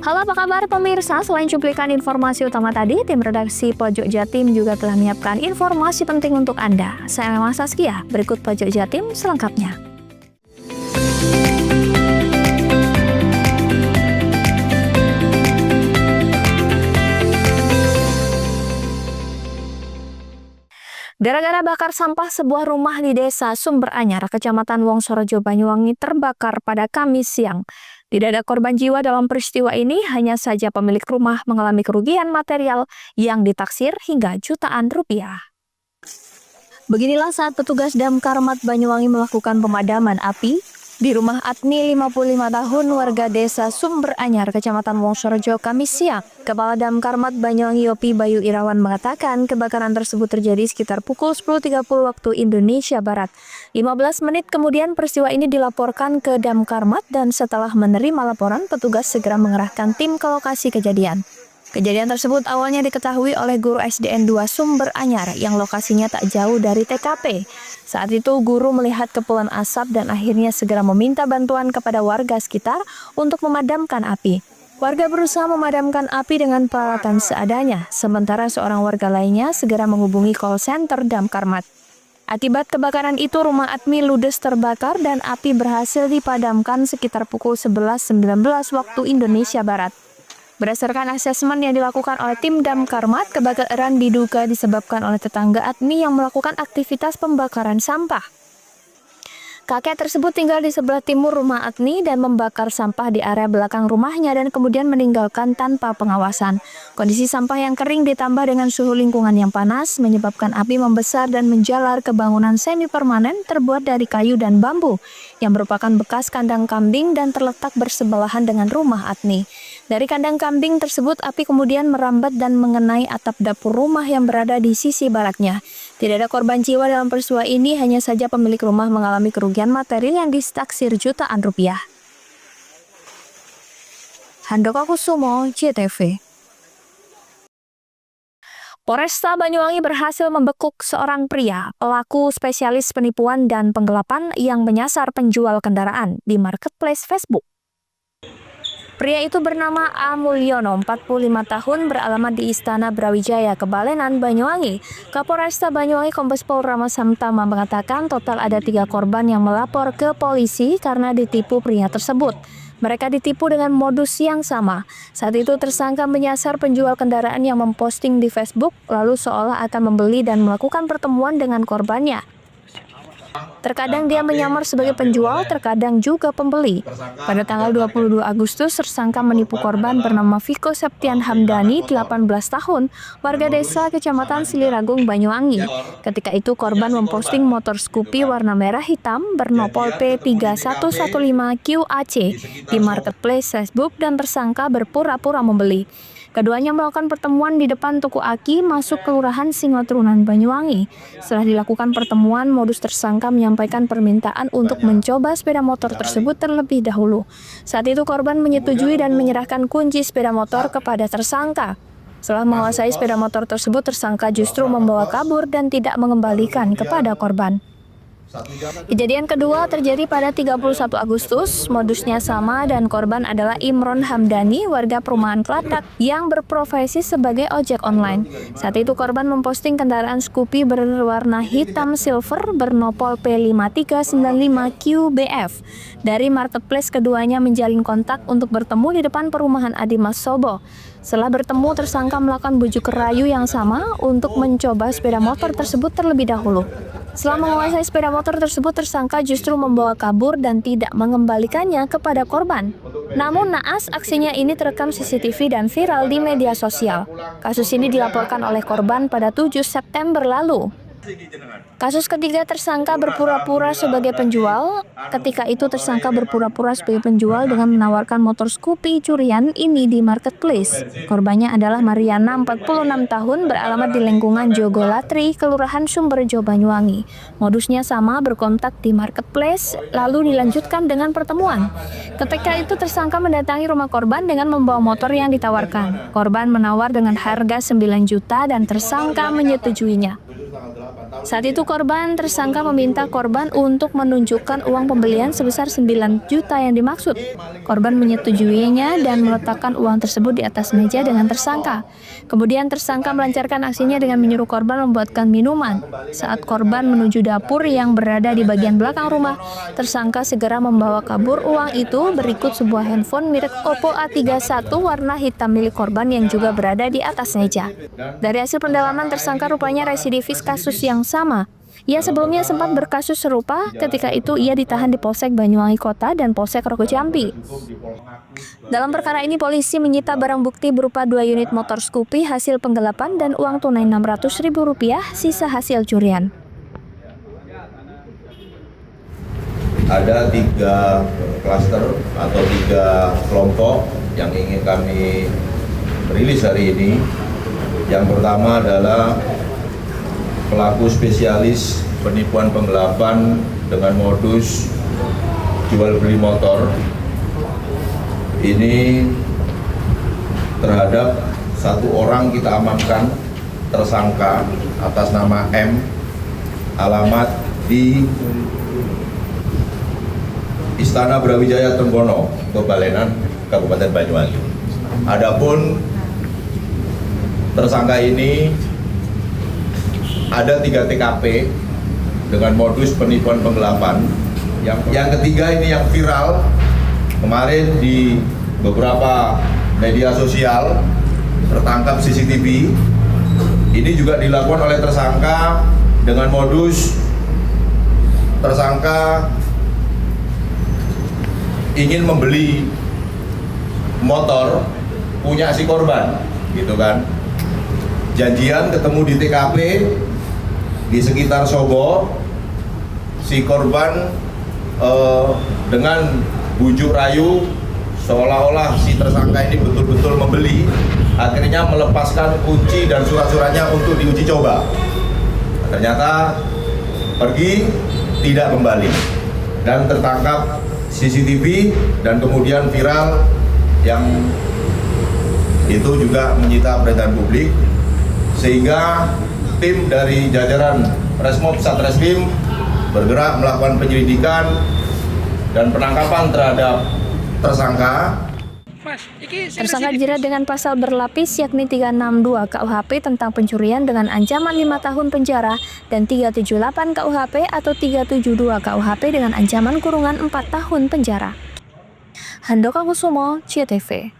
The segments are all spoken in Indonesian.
Halo, apa kabar pemirsa? Selain cuplikan informasi utama tadi, tim redaksi Pojok Jatim juga telah menyiapkan informasi penting untuk Anda. Saya Memang Saskia, berikut Pojok Jatim selengkapnya. Gara-gara bakar sampah, sebuah rumah di desa Sumber Anyar, Kecamatan Wongsorejo, Banyuwangi terbakar pada Kamis siang. Tidak ada korban jiwa dalam peristiwa ini, hanya saja pemilik rumah mengalami kerugian material yang ditaksir hingga jutaan rupiah. Beginilah saat petugas Damkar Mat Banyuwangi melakukan pemadaman api di rumah Atni, 55 tahun, warga desa Sumber Anyar, Kecamatan Wongsorejo, Kamis siang. Kepala Damkar Mat Banyuwangi Yopi Bayu Irawan mengatakan kebakaran tersebut terjadi sekitar pukul 10.30 waktu Indonesia Barat. 15 menit kemudian peristiwa ini dilaporkan ke Damkar Mat dan setelah menerima laporan, petugas segera mengerahkan tim ke lokasi kejadian. Kejadian tersebut awalnya diketahui oleh guru SDN 2 Sumber Anyar yang lokasinya tak jauh dari TKP. Saat itu guru melihat kepulan asap dan akhirnya segera meminta bantuan kepada warga sekitar untuk memadamkan api. Warga berusaha memadamkan api dengan peralatan seadanya, sementara seorang warga lainnya segera menghubungi call center Damkar Mat. Akibat kebakaran itu, rumah Atmi ludes terbakar dan api berhasil dipadamkan sekitar pukul 11.19 waktu Indonesia Barat. Berdasarkan asesmen yang dilakukan oleh tim Damkar Mat, kebakaran diduga disebabkan oleh tetangga Atmi yang melakukan aktivitas pembakaran sampah. Kakek tersebut tinggal di sebelah timur rumah Atmi dan membakar sampah di area belakang rumahnya dan kemudian meninggalkan tanpa pengawasan. Kondisi sampah yang kering ditambah dengan suhu lingkungan yang panas menyebabkan api membesar dan menjalar ke bangunan semi permanen terbuat dari kayu dan bambu yang merupakan bekas kandang kambing dan terletak bersebelahan dengan rumah Atmi. Dari kandang kambing tersebut, api kemudian merambat dan mengenai atap dapur rumah yang berada di sisi baratnya. Tidak ada korban jiwa dalam peristiwa ini, hanya saja pemilik rumah mengalami kerugian material yang ditaksir jutaan rupiah. Handoko Kusumo, JTV. Polresta Banyuwangi berhasil membekuk seorang pria, pelaku spesialis penipuan dan penggelapan yang menyasar penjual kendaraan di marketplace Facebook. Pria itu bernama A. Mulyono, 45 tahun, beralamat di Istana Brawijaya, Kebalenan, Banyuwangi. Kapolresta Banyuwangi Kombes Pol Rama Samtama mengatakan total ada 3 korban yang melapor ke polisi karena ditipu pria tersebut. Mereka ditipu dengan modus yang sama. Saat itu tersangka menyasar penjual kendaraan yang memposting di Facebook, lalu seolah akan membeli dan melakukan pertemuan dengan korbannya. Terkadang dia menyamar sebagai penjual, terkadang juga pembeli. Pada tanggal 22 Agustus, tersangka menipu korban bernama Viko Septian Hamdani, 18 tahun, warga desa Kecamatan Siliragung, Banyuwangi. Ketika itu korban memposting motor Scoopy warna merah hitam bernopol P3115QAC di marketplace Facebook dan tersangka berpura-pura membeli. Keduanya melakukan pertemuan di depan toko Aki masuk Kelurahan Singotrunan, Banyuwangi. Setelah dilakukan pertemuan, modus tersangka menyampaikan permintaan untuk mencoba sepeda motor tersebut terlebih dahulu. Saat itu korban menyetujui dan menyerahkan kunci sepeda motor kepada tersangka. Setelah menguasai sepeda motor tersebut, tersangka justru membawa kabur dan tidak mengembalikan kepada korban. Kejadian kedua terjadi pada 31 Agustus, modusnya sama dan korban adalah Imron Hamdani, warga perumahan Klatak yang berprofesi sebagai ojek online. Saat itu korban memposting kendaraan Scoopy berwarna hitam silver bernopol P5395QBF. Dari marketplace keduanya menjalin kontak untuk bertemu di depan perumahan Adimas Sobo. Setelah bertemu, tersangka melakukan bujuk rayu yang sama untuk mencoba sepeda motor tersebut terlebih dahulu. Setelah menguasai sepeda motor tersebut, tersangka justru membawa kabur dan tidak mengembalikannya kepada korban. Namun naas, aksinya ini terekam CCTV dan viral di media sosial. Kasus ini dilaporkan oleh korban pada 7 September lalu. Kasus ketiga, tersangka berpura-pura sebagai penjual. Ketika itu tersangka berpura-pura sebagai penjual dengan menawarkan motor Scoopy curian ini di marketplace. Korbannya adalah Mariana, 46 tahun, beralamat di lingkungan Jogolatri, Kelurahan Sumberjo, Banyuwangi. Modusnya sama, berkontak di marketplace, lalu dilanjutkan dengan pertemuan. Ketika itu tersangka mendatangi rumah korban dengan membawa motor yang ditawarkan. Korban menawar dengan harga 9 juta dan tersangka menyetujuinya. Saat itu tersangka meminta korban untuk menunjukkan uang pembelian sebesar 9 juta yang dimaksud. Korban menyetujuinya dan meletakkan uang tersebut di atas meja dengan tersangka. Kemudian tersangka melancarkan aksinya dengan menyuruh korban membuatkan minuman. Saat korban menuju dapur yang berada di bagian belakang rumah, tersangka segera membawa kabur uang itu berikut sebuah handphone merek Oppo A31 warna hitam milik korban yang juga berada di atas meja. Dari hasil pendalaman, tersangka rupanya residivis kasus yang sama. Ia sebelumnya sempat berkasus serupa, ketika itu ia ditahan di Polsek Banyuwangi Kota dan Polsek Rogo Jambi. Dalam perkara ini, polisi menyita barang bukti berupa 2 unit motor Scoopy hasil penggelapan dan uang tunai Rp600.000 sisa hasil curian. Ada 3 klaster atau 3 kelompok yang ingin kami rilis hari ini. Yang pertama adalah pelaku spesialis penipuan penggelapan dengan modus jual beli motor. Ini terhadap 1 orang kita amankan tersangka atas nama M, alamat di Istana Brawijaya Trenggono, Kebalenan, Kabupaten Banyuwangi. Adapun tersangka ini ada 3 TKP dengan modus penipuan penggelapan. Yang ketiga ini yang viral kemarin di beberapa media sosial, tertangkap CCTV. Ini juga dilakukan oleh tersangka dengan modus tersangka ingin membeli motor punya si korban, gitu kan. Janjian ketemu di TKP di sekitar Sobo, si korban dengan bujuk rayu seolah-olah si tersangka ini betul-betul membeli, akhirnya melepaskan kunci dan surat-suratnya untuk diuji coba. Ternyata pergi tidak kembali dan tertangkap CCTV dan kemudian viral yang itu juga menyita perhatian publik, sehingga tim dari jajaran Resmob Satreskrim bergerak melakukan penyelidikan dan penangkapan terhadap tersangka. Tersangka dijerat dengan pasal berlapis yakni 362 KUHP tentang pencurian dengan ancaman 5 tahun penjara dan 378 KUHP atau 372 KUHP dengan ancaman kurungan 4 tahun penjara. Handoko Kusumo, CTV.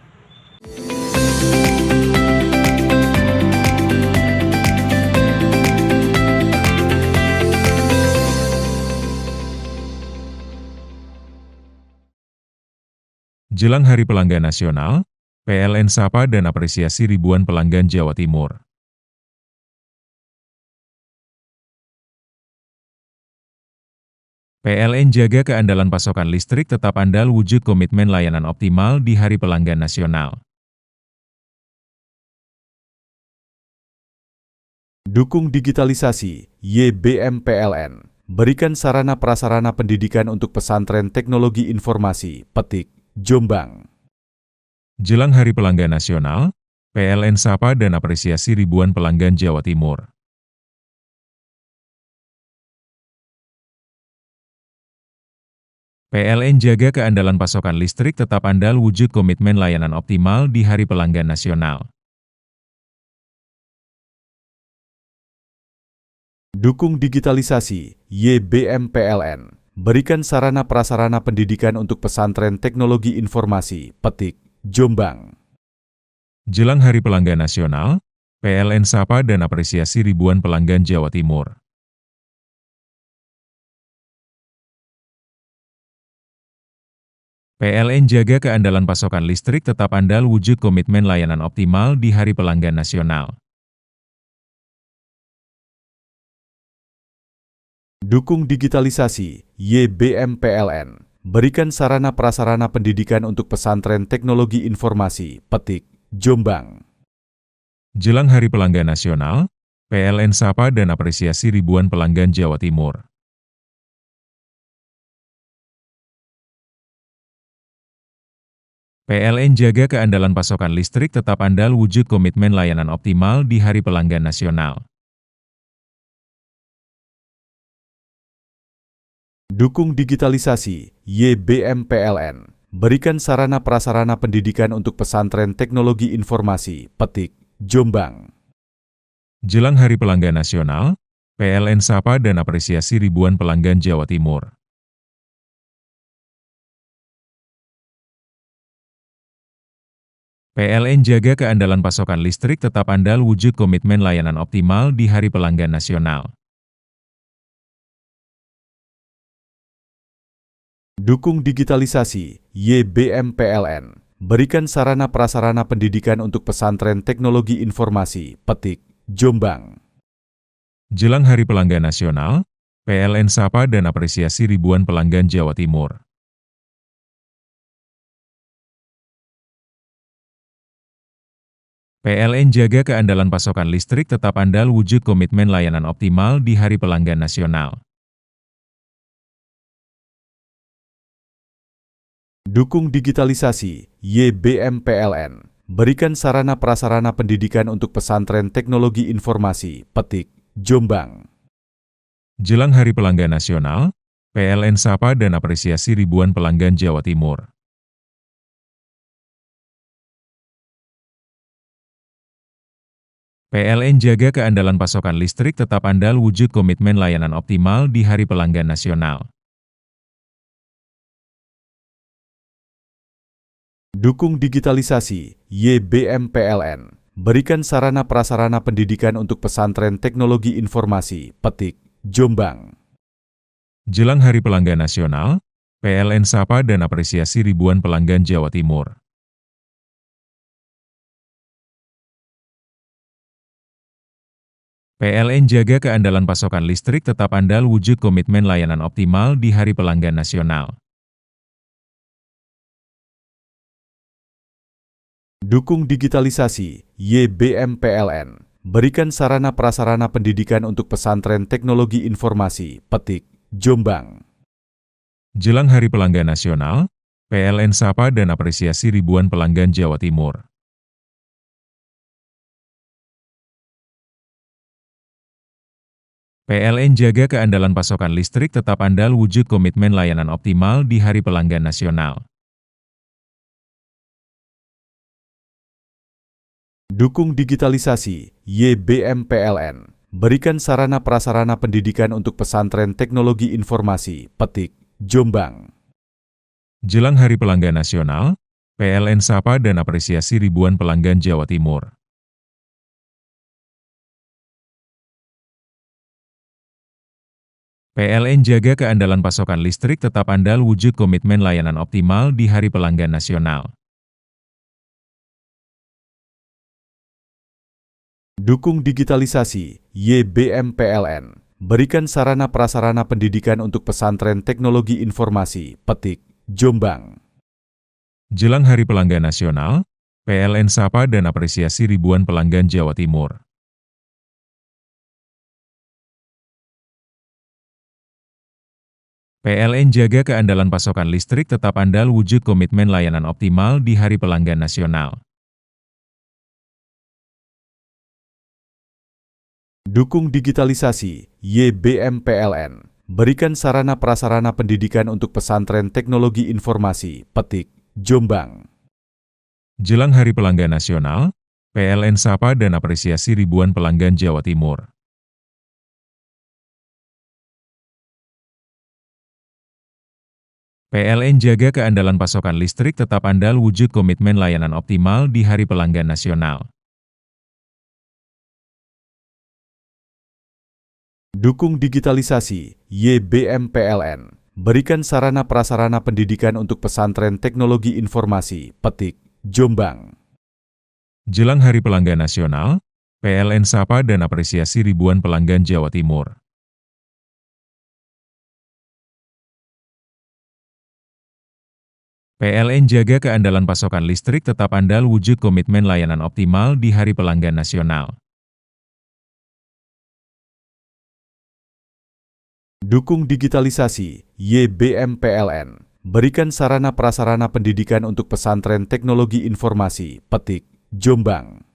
Jelang Hari Pelanggan Nasional, PLN sapa dan apresiasi ribuan pelanggan Jawa Timur. PLN jaga keandalan pasokan listrik tetap andal wujud komitmen layanan optimal di Hari Pelanggan Nasional. Dukung digitalisasi, YBM PLN. Berikan sarana prasarana pendidikan untuk pesantren teknologi informasi, Petik, Jombang. Jelang Hari Pelanggan Nasional, PLN sapa dan apresiasi ribuan pelanggan Jawa Timur. PLN jaga keandalan pasokan listrik tetap andal wujud komitmen layanan optimal di Hari Pelanggan Nasional. Dukung digitalisasi, YBM PLN. Berikan sarana prasarana pendidikan untuk pesantren teknologi informasi, Petik, Jombang. Jelang Hari Pelanggan Nasional, PLN sapa dan apresiasi ribuan pelanggan Jawa Timur. PLN jaga keandalan pasokan listrik tetap andal wujud komitmen layanan optimal di Hari Pelanggan Nasional. Dukung digitalisasi, YBM PLN. Berikan sarana prasarana pendidikan untuk pesantren teknologi informasi, Petik, Jombang. Jelang Hari Pelanggan Nasional, PLN sapa dan apresiasi ribuan pelanggan Jawa Timur. PLN jaga keandalan pasokan listrik tetap andal wujud komitmen layanan optimal di Hari Pelanggan Nasional. Dukung digitalisasi YBM PLN. Berikan sarana prasarana pendidikan untuk pesantren teknologi informasi, Petik, Jombang. Jelang Hari Pelanggan Nasional, PLN sapa dan apresiasi ribuan pelanggan Jawa Timur. PLN jaga keandalan pasokan listrik tetap andal wujud komitmen layanan optimal di Hari Pelanggan Nasional. Dukung digitalisasi YBM PLN. Berikan sarana prasarana pendidikan untuk pesantren teknologi informasi, Petik, Jombang. Jelang Hari Pelanggan Nasional, PLN sapa dan apresiasi ribuan pelanggan Jawa Timur. PLN jaga keandalan pasokan listrik tetap andal wujud komitmen layanan optimal di Hari Pelanggan Nasional. Dukung digitalisasi YBM PLN. Berikan sarana prasarana pendidikan untuk pesantren teknologi informasi, Petik, Jombang. Jelang Hari Pelanggan Nasional, PLN sapa dan apresiasi ribuan pelanggan Jawa Timur. PLN jaga keandalan pasokan listrik tetap andal wujud komitmen layanan optimal di Hari Pelanggan Nasional. Dukung digitalisasi YBM PLN. Berikan sarana prasarana pendidikan untuk pesantren teknologi informasi, Petik, Jombang. Jelang Hari Pelanggan Nasional, PLN sapa dan apresiasi ribuan pelanggan Jawa Timur. PLN jaga keandalan pasokan listrik tetap andal wujud komitmen layanan optimal di Hari Pelanggan Nasional. Dukung digitalisasi YBM PLN. Berikan sarana prasarana pendidikan untuk pesantren teknologi informasi, Petik, Jombang. Jelang Hari Pelanggan Nasional, PLN sapa dan apresiasi ribuan pelanggan Jawa Timur. PLN jaga keandalan pasokan listrik tetap andal wujud komitmen layanan optimal di Hari Pelanggan Nasional. Dukung digitalisasi YBM PLN. Berikan sarana prasarana pendidikan untuk pesantren teknologi informasi, Petik, Jombang. Jelang Hari Pelanggan Nasional, PLN sapa dan apresiasi ribuan pelanggan Jawa Timur. PLN jaga keandalan pasokan listrik tetap andal wujud komitmen layanan optimal di Hari Pelanggan Nasional. Dukung digitalisasi YBM PLN. Berikan sarana prasarana pendidikan untuk pesantren teknologi informasi, Petik, Jombang. Jelang Hari Pelanggan Nasional, PLN sapa dan apresiasi ribuan pelanggan Jawa Timur. PLN jaga keandalan pasokan listrik tetap andal wujud komitmen layanan optimal di Hari Pelanggan Nasional. Dukung digitalisasi YBM PLN. Berikan sarana prasarana pendidikan untuk pesantren teknologi informasi, Petik, Jombang. Jelang Hari Pelanggan Nasional, PLN sapa dan apresiasi ribuan pelanggan Jawa Timur. PLN jaga keandalan pasokan listrik tetap andal wujud komitmen layanan optimal di Hari Pelanggan Nasional. Dukung digitalisasi YBM PLN. Berikan sarana prasarana pendidikan untuk pesantren teknologi informasi, Petik, Jombang. Jelang Hari Pelanggan Nasional, PLN sapa dan apresiasi ribuan pelanggan Jawa Timur. PLN jaga keandalan pasokan listrik tetap andal wujud komitmen layanan optimal di Hari Pelanggan Nasional. Dukung digitalisasi YBM PLN. Berikan sarana prasarana pendidikan untuk pesantren teknologi informasi, Petik, Jombang.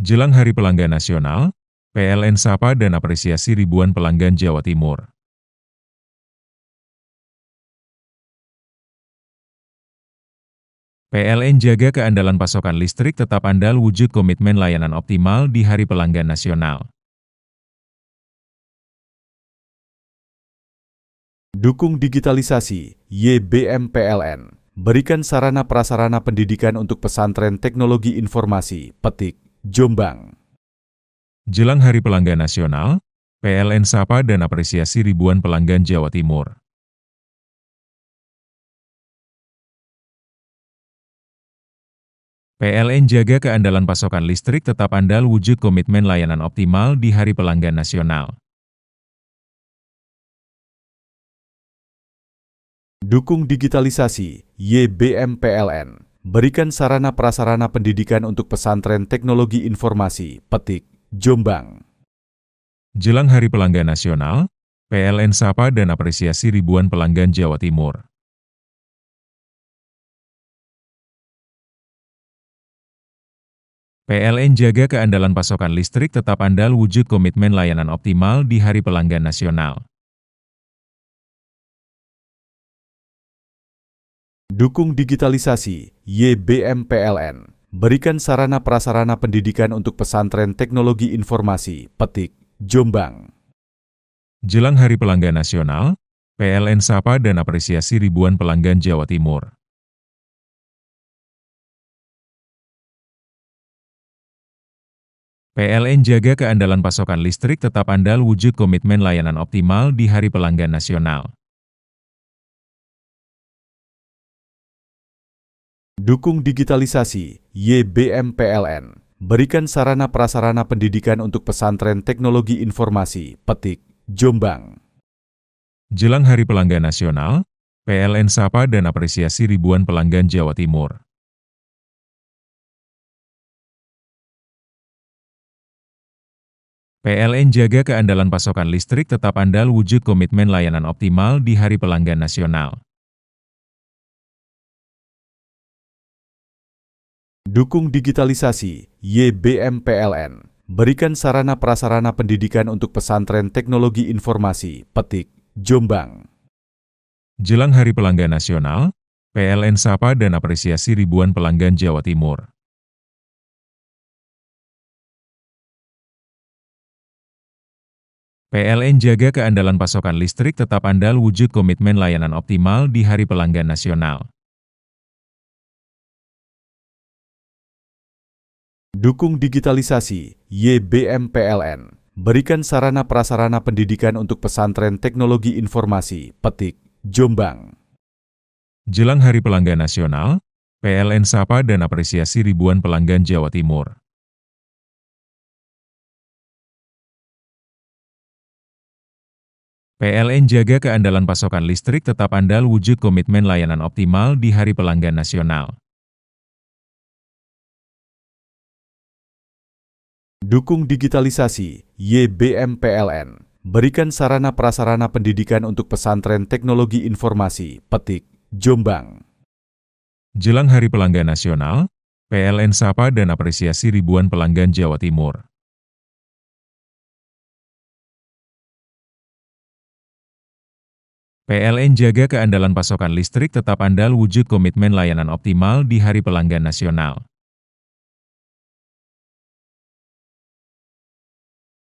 Jelang Hari Pelanggan Nasional, PLN sapa dan apresiasi ribuan pelanggan Jawa Timur. PLN jaga keandalan pasokan listrik tetap andal wujud komitmen layanan optimal di Hari Pelanggan Nasional. Dukung digitalisasi, YBM PLN. Berikan sarana prasarana pendidikan untuk pesantren teknologi informasi, Petik, Jombang. Jelang Hari Pelanggan Nasional, PLN sapa dan apresiasi ribuan pelanggan Jawa Timur. PLN jaga keandalan pasokan listrik tetap andal wujud komitmen layanan optimal di Hari Pelanggan Nasional. Dukung digitalisasi, YBM PLN. Berikan sarana prasarana pendidikan untuk pesantren teknologi informasi, Petik, Jombang. Jelang Hari Pelanggan Nasional, PLN sapa dan apresiasi ribuan pelanggan Jawa Timur. PLN jaga keandalan pasokan listrik tetap andal wujud komitmen layanan optimal di Hari Pelanggan Nasional. Dukung digitalisasi, YBM PLN. Berikan sarana prasarana pendidikan untuk pesantren teknologi informasi, Petik, Jombang. Jelang Hari Pelanggan Nasional, PLN sapa dan apresiasi ribuan pelanggan Jawa Timur. PLN jaga keandalan pasokan listrik tetap andal wujud komitmen layanan optimal di Hari Pelanggan Nasional. Dukung digitalisasi, YBM PLN. Berikan sarana prasarana pendidikan untuk pesantren teknologi informasi, Petik, Jombang. Jelang Hari Pelanggan Nasional, PLN sapa dan apresiasi ribuan pelanggan Jawa Timur. PLN jaga keandalan pasokan listrik tetap andal wujud komitmen layanan optimal di Hari Pelanggan Nasional. Dukung digitalisasi, YBM PLN. Berikan sarana prasarana pendidikan untuk pesantren teknologi informasi, Petik, Jombang. Jelang Hari Pelanggan Nasional, PLN sapa dan apresiasi ribuan pelanggan Jawa Timur. PLN jaga keandalan pasokan listrik tetap andal wujud komitmen layanan optimal di Hari Pelanggan Nasional. Dukung digitalisasi, YBM PLN. Berikan sarana prasarana pendidikan untuk pesantren teknologi informasi, Petik, Jombang. Jelang Hari Pelanggan Nasional, PLN sapa dan apresiasi ribuan pelanggan Jawa Timur. PLN jaga keandalan pasokan listrik tetap andal wujud komitmen layanan optimal di Hari Pelanggan Nasional. Dukung digitalisasi, YBM PLN. Berikan sarana prasarana pendidikan untuk pesantren teknologi informasi, Petik, Jombang. Jelang Hari Pelanggan Nasional, PLN sapa dan apresiasi ribuan pelanggan Jawa Timur. PLN jaga keandalan pasokan listrik tetap andal wujud komitmen layanan optimal di Hari Pelanggan Nasional.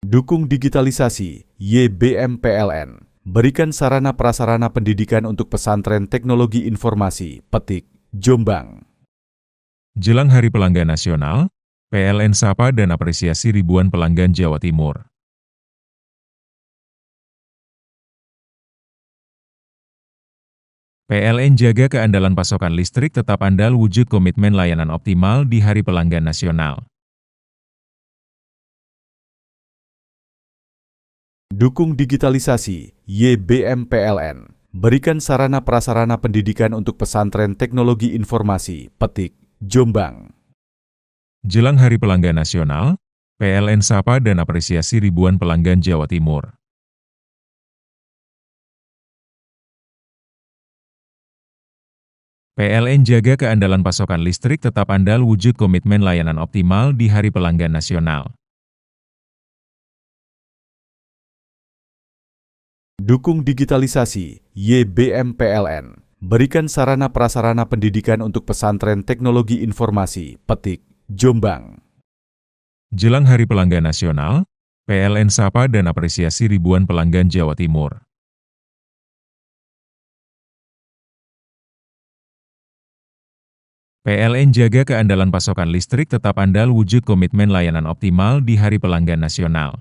Dukung digitalisasi, YBM PLN. Berikan sarana prasarana pendidikan untuk pesantren teknologi informasi, Petik, Jombang. Jelang Hari Pelanggan Nasional, PLN sapa dan apresiasi ribuan pelanggan Jawa Timur. PLN jaga keandalan pasokan listrik tetap andal wujud komitmen layanan optimal di Hari Pelanggan Nasional. Dukung digitalisasi, YBM PLN. Berikan sarana prasarana pendidikan untuk pesantren teknologi informasi, Petik, Jombang. Jelang Hari Pelanggan Nasional, PLN sapa dan apresiasi ribuan pelanggan Jawa Timur. PLN jaga keandalan pasokan listrik tetap andal wujud komitmen layanan optimal di Hari Pelanggan Nasional. Dukung digitalisasi, YBM PLN. berikan sarana prasarana pendidikan untuk pesantren teknologi informasi, Petik, Jombang. Jelang Hari Pelanggan Nasional, PLN sapa dan apresiasi ribuan pelanggan Jawa Timur. PLN jaga keandalan pasokan listrik tetap andal wujud komitmen layanan optimal di Hari Pelanggan Nasional.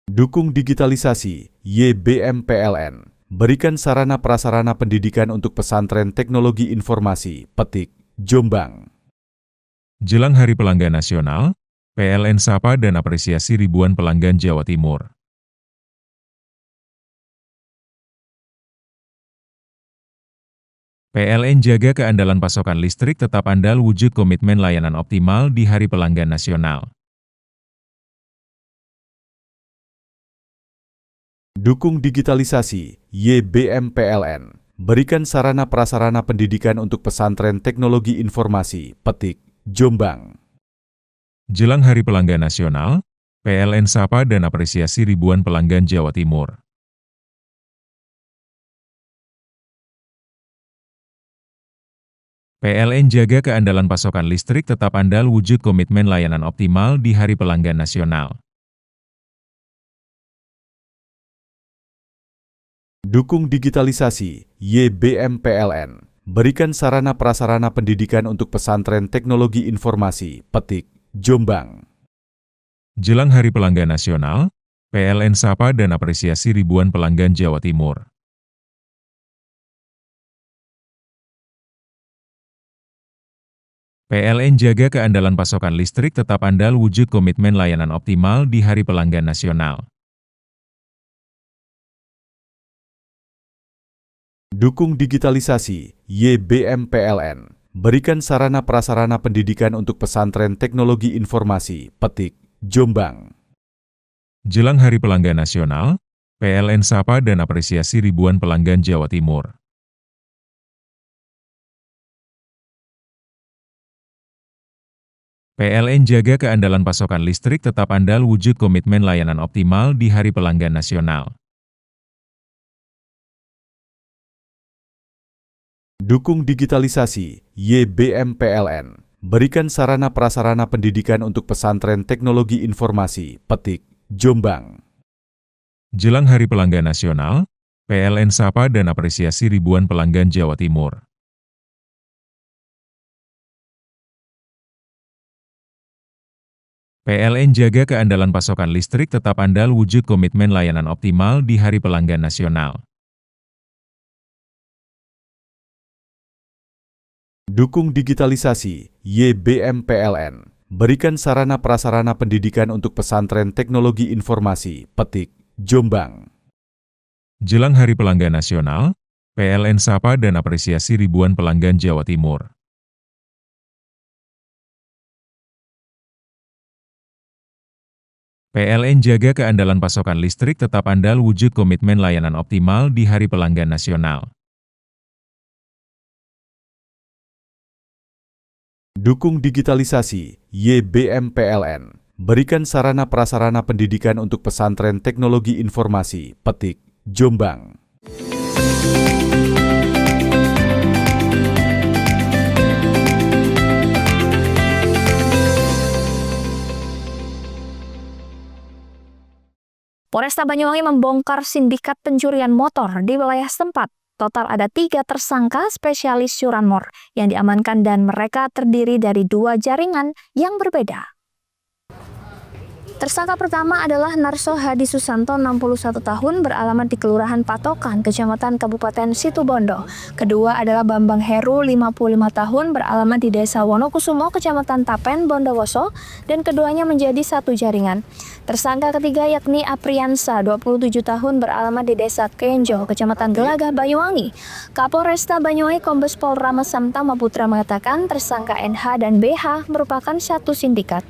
Dukung digitalisasi, YBM PLN. Berikan sarana prasarana pendidikan untuk pesantren teknologi informasi, Petik, Jombang. Jelang Hari Pelanggan Nasional, PLN sapa dan apresiasi ribuan pelanggan Jawa Timur. PLN jaga keandalan pasokan listrik tetap andal wujud komitmen layanan optimal di Hari Pelanggan Nasional. Dukung digitalisasi, YBM PLN. Berikan sarana prasarana pendidikan untuk pesantren teknologi informasi, Petik, Jombang. Jelang Hari Pelanggan Nasional, PLN sapa dan apresiasi ribuan pelanggan Jawa Timur. PLN jaga keandalan pasokan listrik tetap andal wujud komitmen layanan optimal di Hari Pelanggan Nasional. Dukung digitalisasi, YBM PLN. Berikan sarana prasarana pendidikan untuk pesantren teknologi informasi, Petik, Jombang. Jelang Hari Pelanggan Nasional, PLN sapa dan apresiasi ribuan pelanggan Jawa Timur. PLN jaga keandalan pasokan listrik tetap andal wujud komitmen layanan optimal di Hari Pelanggan Nasional. Dukung digitalisasi, YBM PLN. Berikan sarana prasarana pendidikan untuk pesantren teknologi informasi, Petik, Jombang. Jelang Hari Pelanggan Nasional, PLN sapa dan apresiasi ribuan pelanggan Jawa Timur. PLN jaga keandalan pasokan listrik tetap andal wujud komitmen layanan optimal di Hari Pelanggan Nasional. Dukung digitalisasi, YBM PLN. Berikan sarana prasarana pendidikan untuk pesantren teknologi informasi, Petik, Jombang. Jelang Hari Pelanggan Nasional, PLN sapa dan apresiasi ribuan pelanggan Jawa Timur. PLN jaga keandalan pasokan listrik tetap andal wujud komitmen layanan optimal di Hari Pelanggan Nasional. Dukung digitalisasi, YBM PLN. Berikan sarana prasarana pendidikan untuk pesantren teknologi informasi, Petik, Jombang. Jelang Hari Pelanggan Nasional, PLN sapa dan apresiasi ribuan pelanggan Jawa Timur. PLN jaga keandalan pasokan listrik tetap andal wujud komitmen layanan optimal di Hari Pelanggan Nasional. Dukung digitalisasi, YBM PLN. Berikan sarana prasarana pendidikan untuk pesantren teknologi informasi, Petik, Jombang. Polresta Banyuwangi membongkar sindikat pencurian motor di wilayah setempat. Total ada 3 tersangka spesialis curanmor yang diamankan dan mereka terdiri dari 2 jaringan yang berbeda. Tersangka pertama adalah Narso Hadi Susanto, 61 tahun, beralamat di Kelurahan Patokan, Kecamatan Kabupaten Situbondo. Kedua adalah Bambang Heru, 55 tahun, beralamat di Desa Wonokusumo, Kecamatan Tapen, Bondowoso, dan keduanya menjadi satu jaringan. Tersangka ketiga yakni Apriansa, 27 tahun, beralamat di Desa Kenjo, Kecamatan Gelagah, Banyuwangi. Kapolresta Banyuwangi Kombes Pol Rama Samtama Putra mengatakan tersangka NH dan BH merupakan satu sindikat.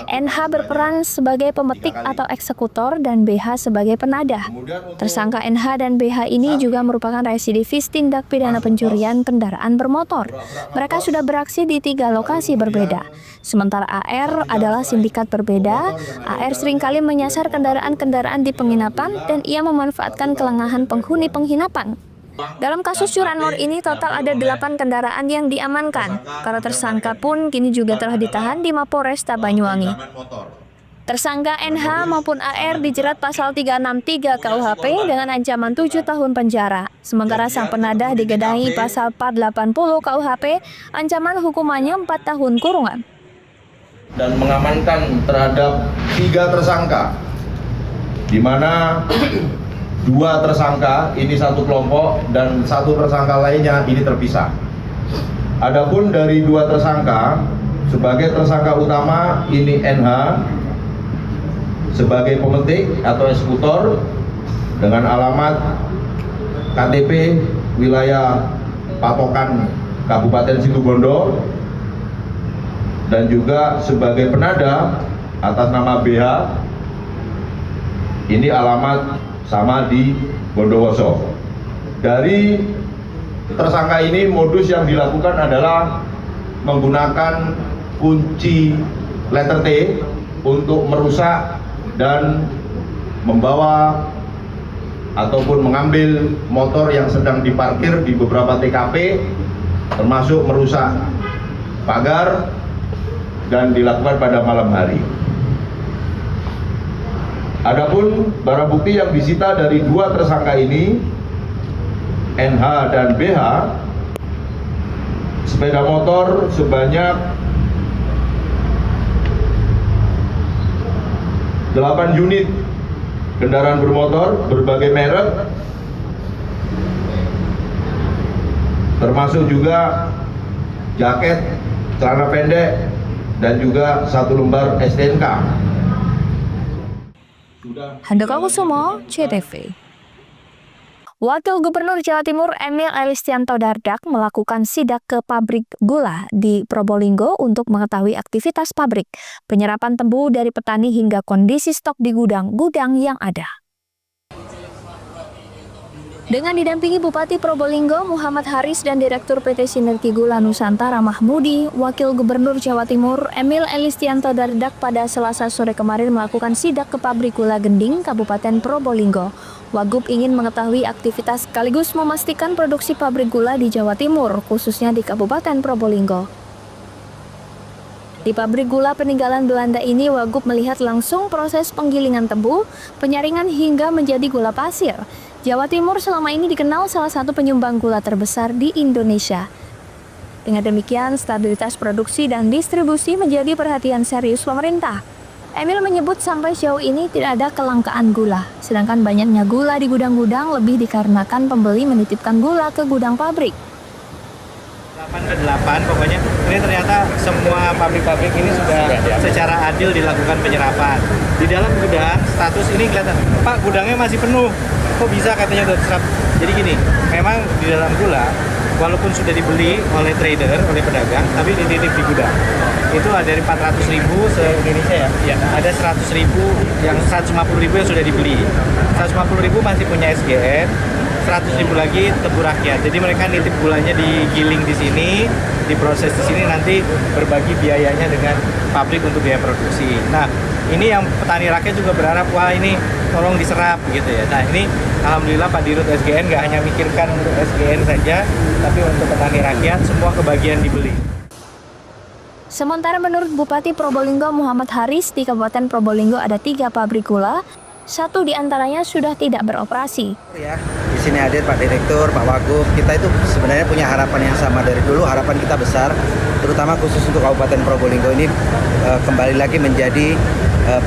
NH berperan sebagai sebagai pemetik atau eksekutor dan BH sebagai penadah. Kemudian untuk Tersangka NH dan BH ini juga merupakan residivis tindak pidana pencurian kendaraan bermotor. Mereka sudah beraksi di 3 lokasi berbeda. Sementara AR adalah sindikat berbeda. AR seringkali menyasar kendaraan-kendaraan di penginapan dan ia memanfaatkan kelengahan penghuni penginapan. Dalam kasus curanmor ini total ada 8 kendaraan yang diamankan. Para tersangka pun kini juga telah ditahan di Mapolresta Banyuwangi. Tersangka NH maupun AR dijerat pasal 363 KUHP dengan ancaman 7 tahun penjara. Sementara sang penadah digenahi pasal 480 KUHP, ancaman hukumannya 4 tahun kurungan. dan mengamankan terhadap 3 tersangka, di mana 2 tersangka ini satu kelompok dan 1 tersangka lainnya ini terpisah. Adapun dari 2 tersangka, sebagai tersangka utama ini NH sebagai pemetik atau eksekutor dengan alamat KTP wilayah patokan Kabupaten Situbondo, dan juga sebagai penada atas nama BH ini alamat sama di Bondowoso. Dari tersangka ini modus yang dilakukan adalah menggunakan kunci letter T untuk merusak dan membawa ataupun mengambil motor yang sedang diparkir di beberapa TKP, termasuk merusak pagar, dan dilakukan pada malam hari. Adapun barang bukti yang disita dari 2 tersangka ini, NH dan BH, sepeda motor sebanyak 8 unit kendaraan bermotor berbagai merek, termasuk juga jaket, celana pendek, dan juga 1 lembar STNK. Handoko Kusumo, CTV. Wakil Gubernur Jawa Timur Emil Elistianto Dardak melakukan sidak ke pabrik gula di Probolinggo untuk mengetahui aktivitas pabrik, penyerapan tebu dari petani hingga kondisi stok di gudang-gudang yang ada. Dengan didampingi Bupati Probolinggo Muhammad Haris dan Direktur PT Sinergi Gula Nusantara Mahmudi, Wakil Gubernur Jawa Timur Emil Elistianto Dardak pada Selasa sore kemarin melakukan sidak ke pabrik gula Gending, Kabupaten Probolinggo. Wagub ingin mengetahui aktivitas sekaligus memastikan produksi pabrik gula di Jawa Timur, khususnya di Kabupaten Probolinggo. Di pabrik gula peninggalan Belanda ini, Wagub melihat langsung proses penggilingan tebu, penyaringan hingga menjadi gula pasir. Jawa Timur selama ini dikenal salah satu penyumbang gula terbesar di Indonesia. Dengan demikian, stabilitas produksi dan distribusi menjadi perhatian serius pemerintah. Emil menyebut sampai sejauh ini tidak ada kelangkaan gula, sedangkan banyaknya gula di gudang-gudang lebih dikarenakan pembeli menitipkan gula ke gudang pabrik. 8 pokoknya ini ternyata semua pabrik-pabrik ini sudah secara adil dilakukan penyerapan. Di dalam gudang status ini kelihatan, Pak, gudangnya masih penuh. Kok bisa katanya udah terserap? Jadi gini, memang di dalam gula walaupun sudah dibeli oleh trader, oleh pedagang, tapi dititip di gudang. Itu ada dari 400.000 se-Indonesia ya. Ada 100.000 yang 150.000 yang sudah dibeli. 150.000 masih punya SGN, 100.000 lagi tebu rakyat. Jadi mereka nitip gulanya digiling di sini, diproses di sini, nanti berbagi biayanya dengan pabrik untuk biaya produksi. Nah, ini yang petani rakyat juga berharap, wah ini tolong diserap gitu ya. Nah, ini alhamdulillah Pak Dirut SGN nggak hanya mikirkan untuk SGN saja, tapi untuk petani rakyat semua kebagian dibeli. Sementara menurut Bupati Probolinggo Muhammad Haris, di Kabupaten Probolinggo ada 3 pabrik gula, 1 diantaranya sudah tidak beroperasi. Ya, di sini hadir Pak Direktur, Pak Wagub. Kita itu sebenarnya punya harapan yang sama dari dulu. Harapan kita besar, terutama khusus untuk Kabupaten Probolinggo ini kembali lagi menjadi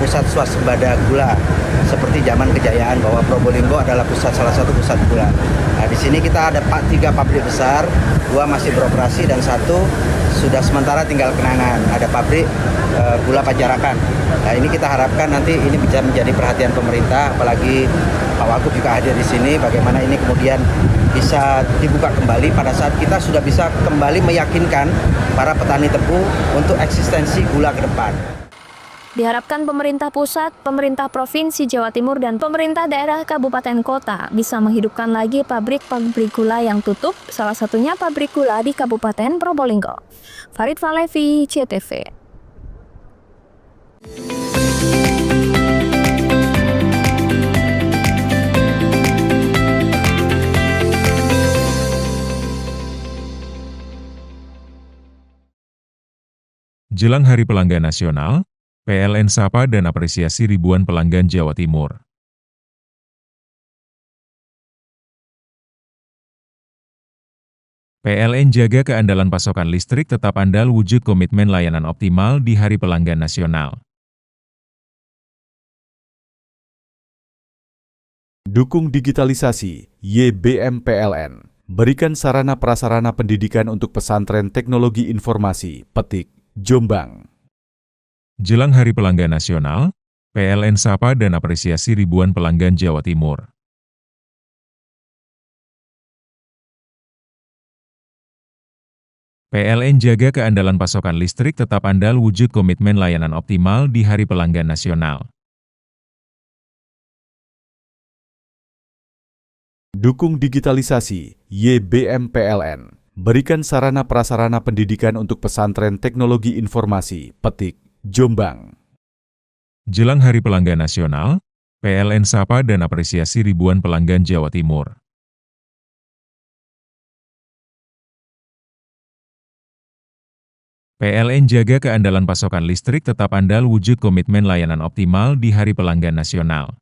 pusat swasembada gula seperti zaman kejayaan, bahwa Probolinggo adalah salah satu pusat gula. Nah, di sini kita ada 3 pabrik besar, 2 masih beroperasi dan 1 sudah sementara tinggal kenangan. Ada pabrik gula Pajarakan. Nah, ini kita harapkan nanti ini bisa menjadi perhatian pemerintah, apalagi Pak Wagub juga hadir di sini, bagaimana ini kemudian bisa dibuka kembali pada saat kita sudah bisa kembali meyakinkan para petani tebu untuk eksistensi gula ke depan. Diharapkan pemerintah pusat, pemerintah Provinsi Jawa Timur, dan pemerintah daerah kabupaten kota bisa menghidupkan lagi pabrik-pabrik gula yang tutup, salah satunya pabrik gula di Kabupaten Probolinggo. Farid Falevi, CTV. Jelang Hari Pelanggan Nasional, PLN sapa dan apresiasi ribuan pelanggan Jawa Timur. PLN jaga keandalan pasokan listrik tetap andal wujud komitmen layanan optimal di Hari Pelanggan Nasional. Dukung digitalisasi, YBM PLN. Berikan sarana prasarana pendidikan untuk pesantren teknologi informasi, Petik, Jombang. Jelang Hari Pelanggan Nasional, PLN sapa dan apresiasi ribuan pelanggan Jawa Timur. PLN jaga keandalan pasokan listrik tetap andal wujud komitmen layanan optimal di Hari Pelanggan Nasional. Dukung digitalisasi, YBM PLN. Berikan sarana prasarana pendidikan untuk pesantren teknologi informasi, Petik, Jombang. Jelang Hari Pelanggan Nasional, PLN sapa dan apresiasi ribuan pelanggan Jawa Timur. PLN jaga keandalan pasokan listrik tetap andal wujud komitmen layanan optimal di Hari Pelanggan Nasional.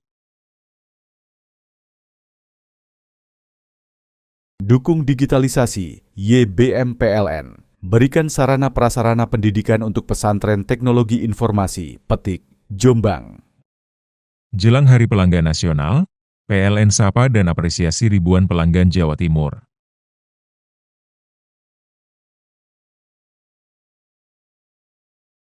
Dukung digitalisasi, YBM PLN. Berikan sarana prasarana pendidikan untuk pesantren teknologi informasi, Petik, Jombang. Jelang Hari Pelanggan Nasional, PLN sapa dan apresiasi ribuan pelanggan Jawa Timur.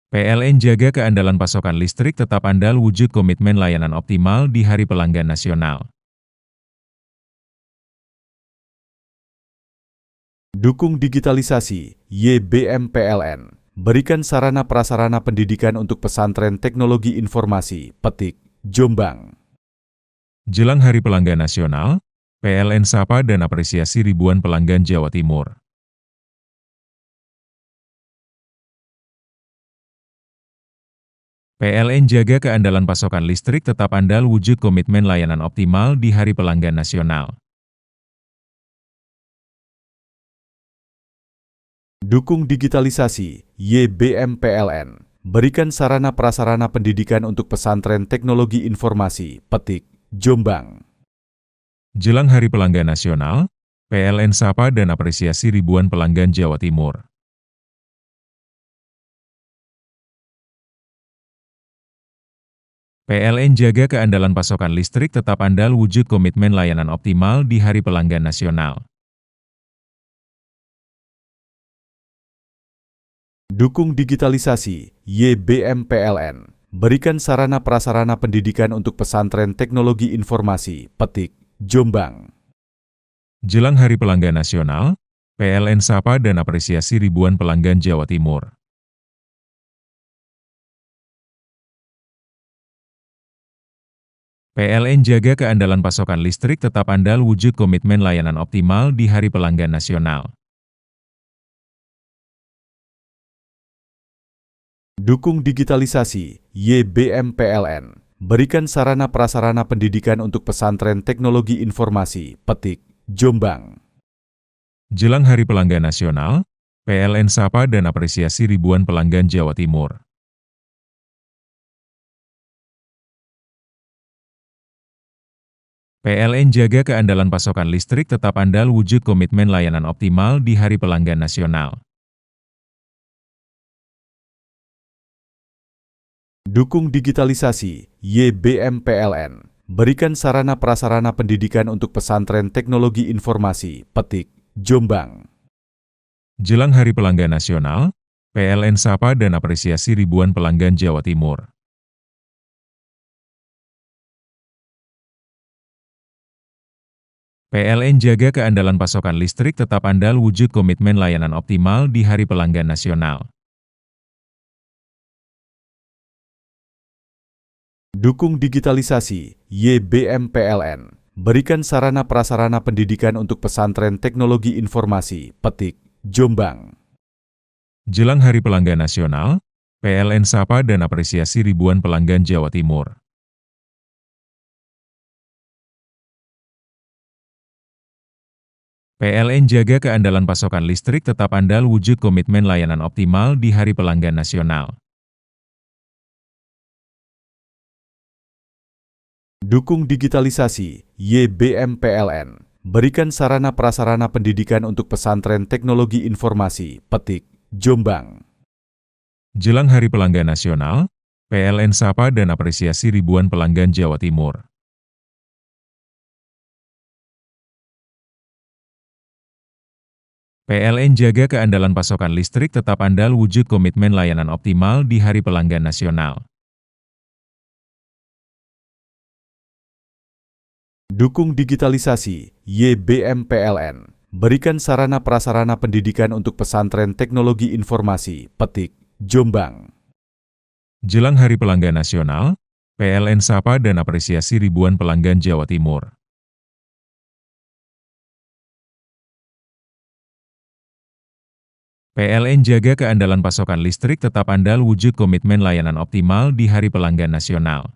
PLN jaga keandalan pasokan listrik tetap andal wujud komitmen layanan optimal di Hari Pelanggan Nasional. Dukung digitalisasi, YBM PLN. Berikan sarana prasarana pendidikan untuk pesantren teknologi informasi, Petik, Jombang. Jelang Hari Pelanggan Nasional, PLN sapa dan apresiasi ribuan pelanggan Jawa Timur. PLN jaga keandalan pasokan listrik tetap andal wujud komitmen layanan optimal di Hari Pelanggan Nasional. Dukung digitalisasi, YBM PLN. Berikan sarana prasarana pendidikan untuk pesantren teknologi informasi, Petik, Jombang. Jelang Hari Pelanggan Nasional, PLN sapa dan apresiasi ribuan pelanggan Jawa Timur. PLN jaga keandalan pasokan listrik tetap andal wujud komitmen layanan optimal di Hari Pelanggan Nasional. Dukung digitalisasi, YBM PLN. Berikan sarana prasarana pendidikan untuk pesantren teknologi informasi, Petik, Jombang. Jelang Hari Pelanggan Nasional, PLN sapa dan apresiasi ribuan pelanggan Jawa Timur. PLN jaga keandalan pasokan listrik tetap andal wujud komitmen layanan optimal di Hari Pelanggan Nasional. Dukung digitalisasi, YBM PLN. Berikan sarana prasarana pendidikan untuk pesantren teknologi informasi, Petik, Jombang. Jelang Hari Pelanggan Nasional, PLN sapa dan apresiasi ribuan pelanggan Jawa Timur. PLN jaga keandalan pasokan listrik tetap andal wujud komitmen layanan optimal di Hari Pelanggan Nasional. Dukung digitalisasi, YBM PLN. Berikan sarana prasarana pendidikan untuk pesantren teknologi informasi, Petik, Jombang. Jelang Hari Pelanggan Nasional, PLN sapa dan apresiasi ribuan pelanggan Jawa Timur. PLN jaga keandalan pasokan listrik tetap andal wujud komitmen layanan optimal di Hari Pelanggan Nasional. Dukung digitalisasi, YBM PLN. Berikan sarana prasarana pendidikan untuk pesantren teknologi informasi, Petik, Jombang. Jelang Hari Pelanggan Nasional, PLN sapa dan apresiasi ribuan pelanggan Jawa Timur. PLN jaga keandalan pasokan listrik tetap andal wujud komitmen layanan optimal di Hari Pelanggan Nasional. Dukung digitalisasi, YBM PLN. Berikan sarana prasarana pendidikan untuk pesantren teknologi informasi, Petik, Jombang. Jelang Hari Pelanggan Nasional, PLN sapa dan apresiasi ribuan pelanggan Jawa Timur. PLN jaga keandalan pasokan listrik tetap andal wujud komitmen layanan optimal di Hari Pelanggan Nasional. Dukung digitalisasi, YBM PLN. Berikan sarana prasarana pendidikan untuk pesantren teknologi informasi, Petik, Jombang. Jelang Hari Pelanggan Nasional, PLN sapa dan apresiasi ribuan pelanggan Jawa Timur. PLN jaga keandalan pasokan listrik tetap andal wujud komitmen layanan optimal di Hari Pelanggan Nasional.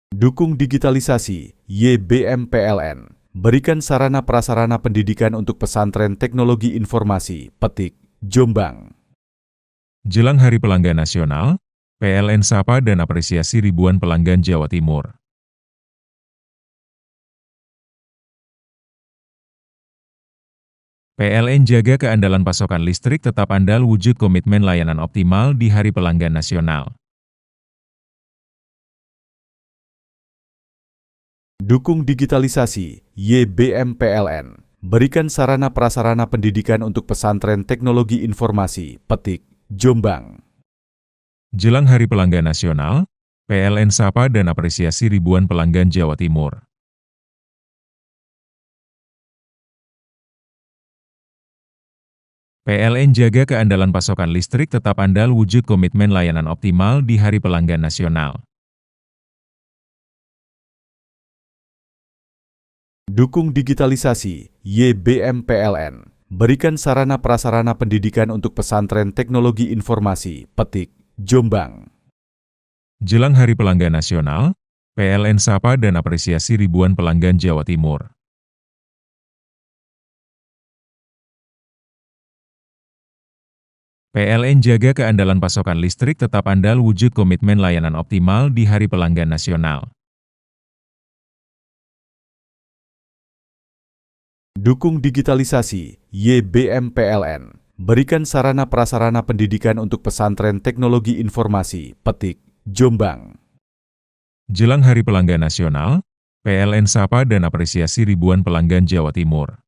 Dukung digitalisasi, YBM PLN. Berikan sarana prasarana pendidikan untuk pesantren teknologi informasi, Petik, Jombang. Jelang Hari Pelanggan Nasional, PLN sapa dan apresiasi ribuan pelanggan Jawa Timur. PLN jaga keandalan pasokan listrik tetap andal wujud komitmen layanan optimal di Hari Pelanggan Nasional. Dukung digitalisasi, YBM PLN. Berikan sarana prasarana pendidikan untuk pesantren teknologi informasi, Petik, Jombang. Jelang Hari Pelanggan Nasional, PLN sapa dan apresiasi ribuan pelanggan Jawa Timur. PLN jaga keandalan pasokan listrik tetap andal wujud komitmen layanan optimal di Hari Pelanggan Nasional. Dukung digitalisasi, YBM PLN. Berikan sarana prasarana pendidikan untuk pesantren teknologi informasi, Petik, Jombang. Jelang Hari Pelanggan Nasional, PLN sapa dan apresiasi ribuan pelanggan Jawa Timur. PLN jaga keandalan pasokan listrik tetap andal wujud komitmen layanan optimal di Hari Pelanggan Nasional. Dukung digitalisasi, YBM PLN. Berikan sarana prasarana pendidikan untuk pesantren teknologi informasi, Petik, Jombang. Jelang Hari Pelanggan Nasional, PLN sapa dan apresiasi ribuan pelanggan Jawa Timur.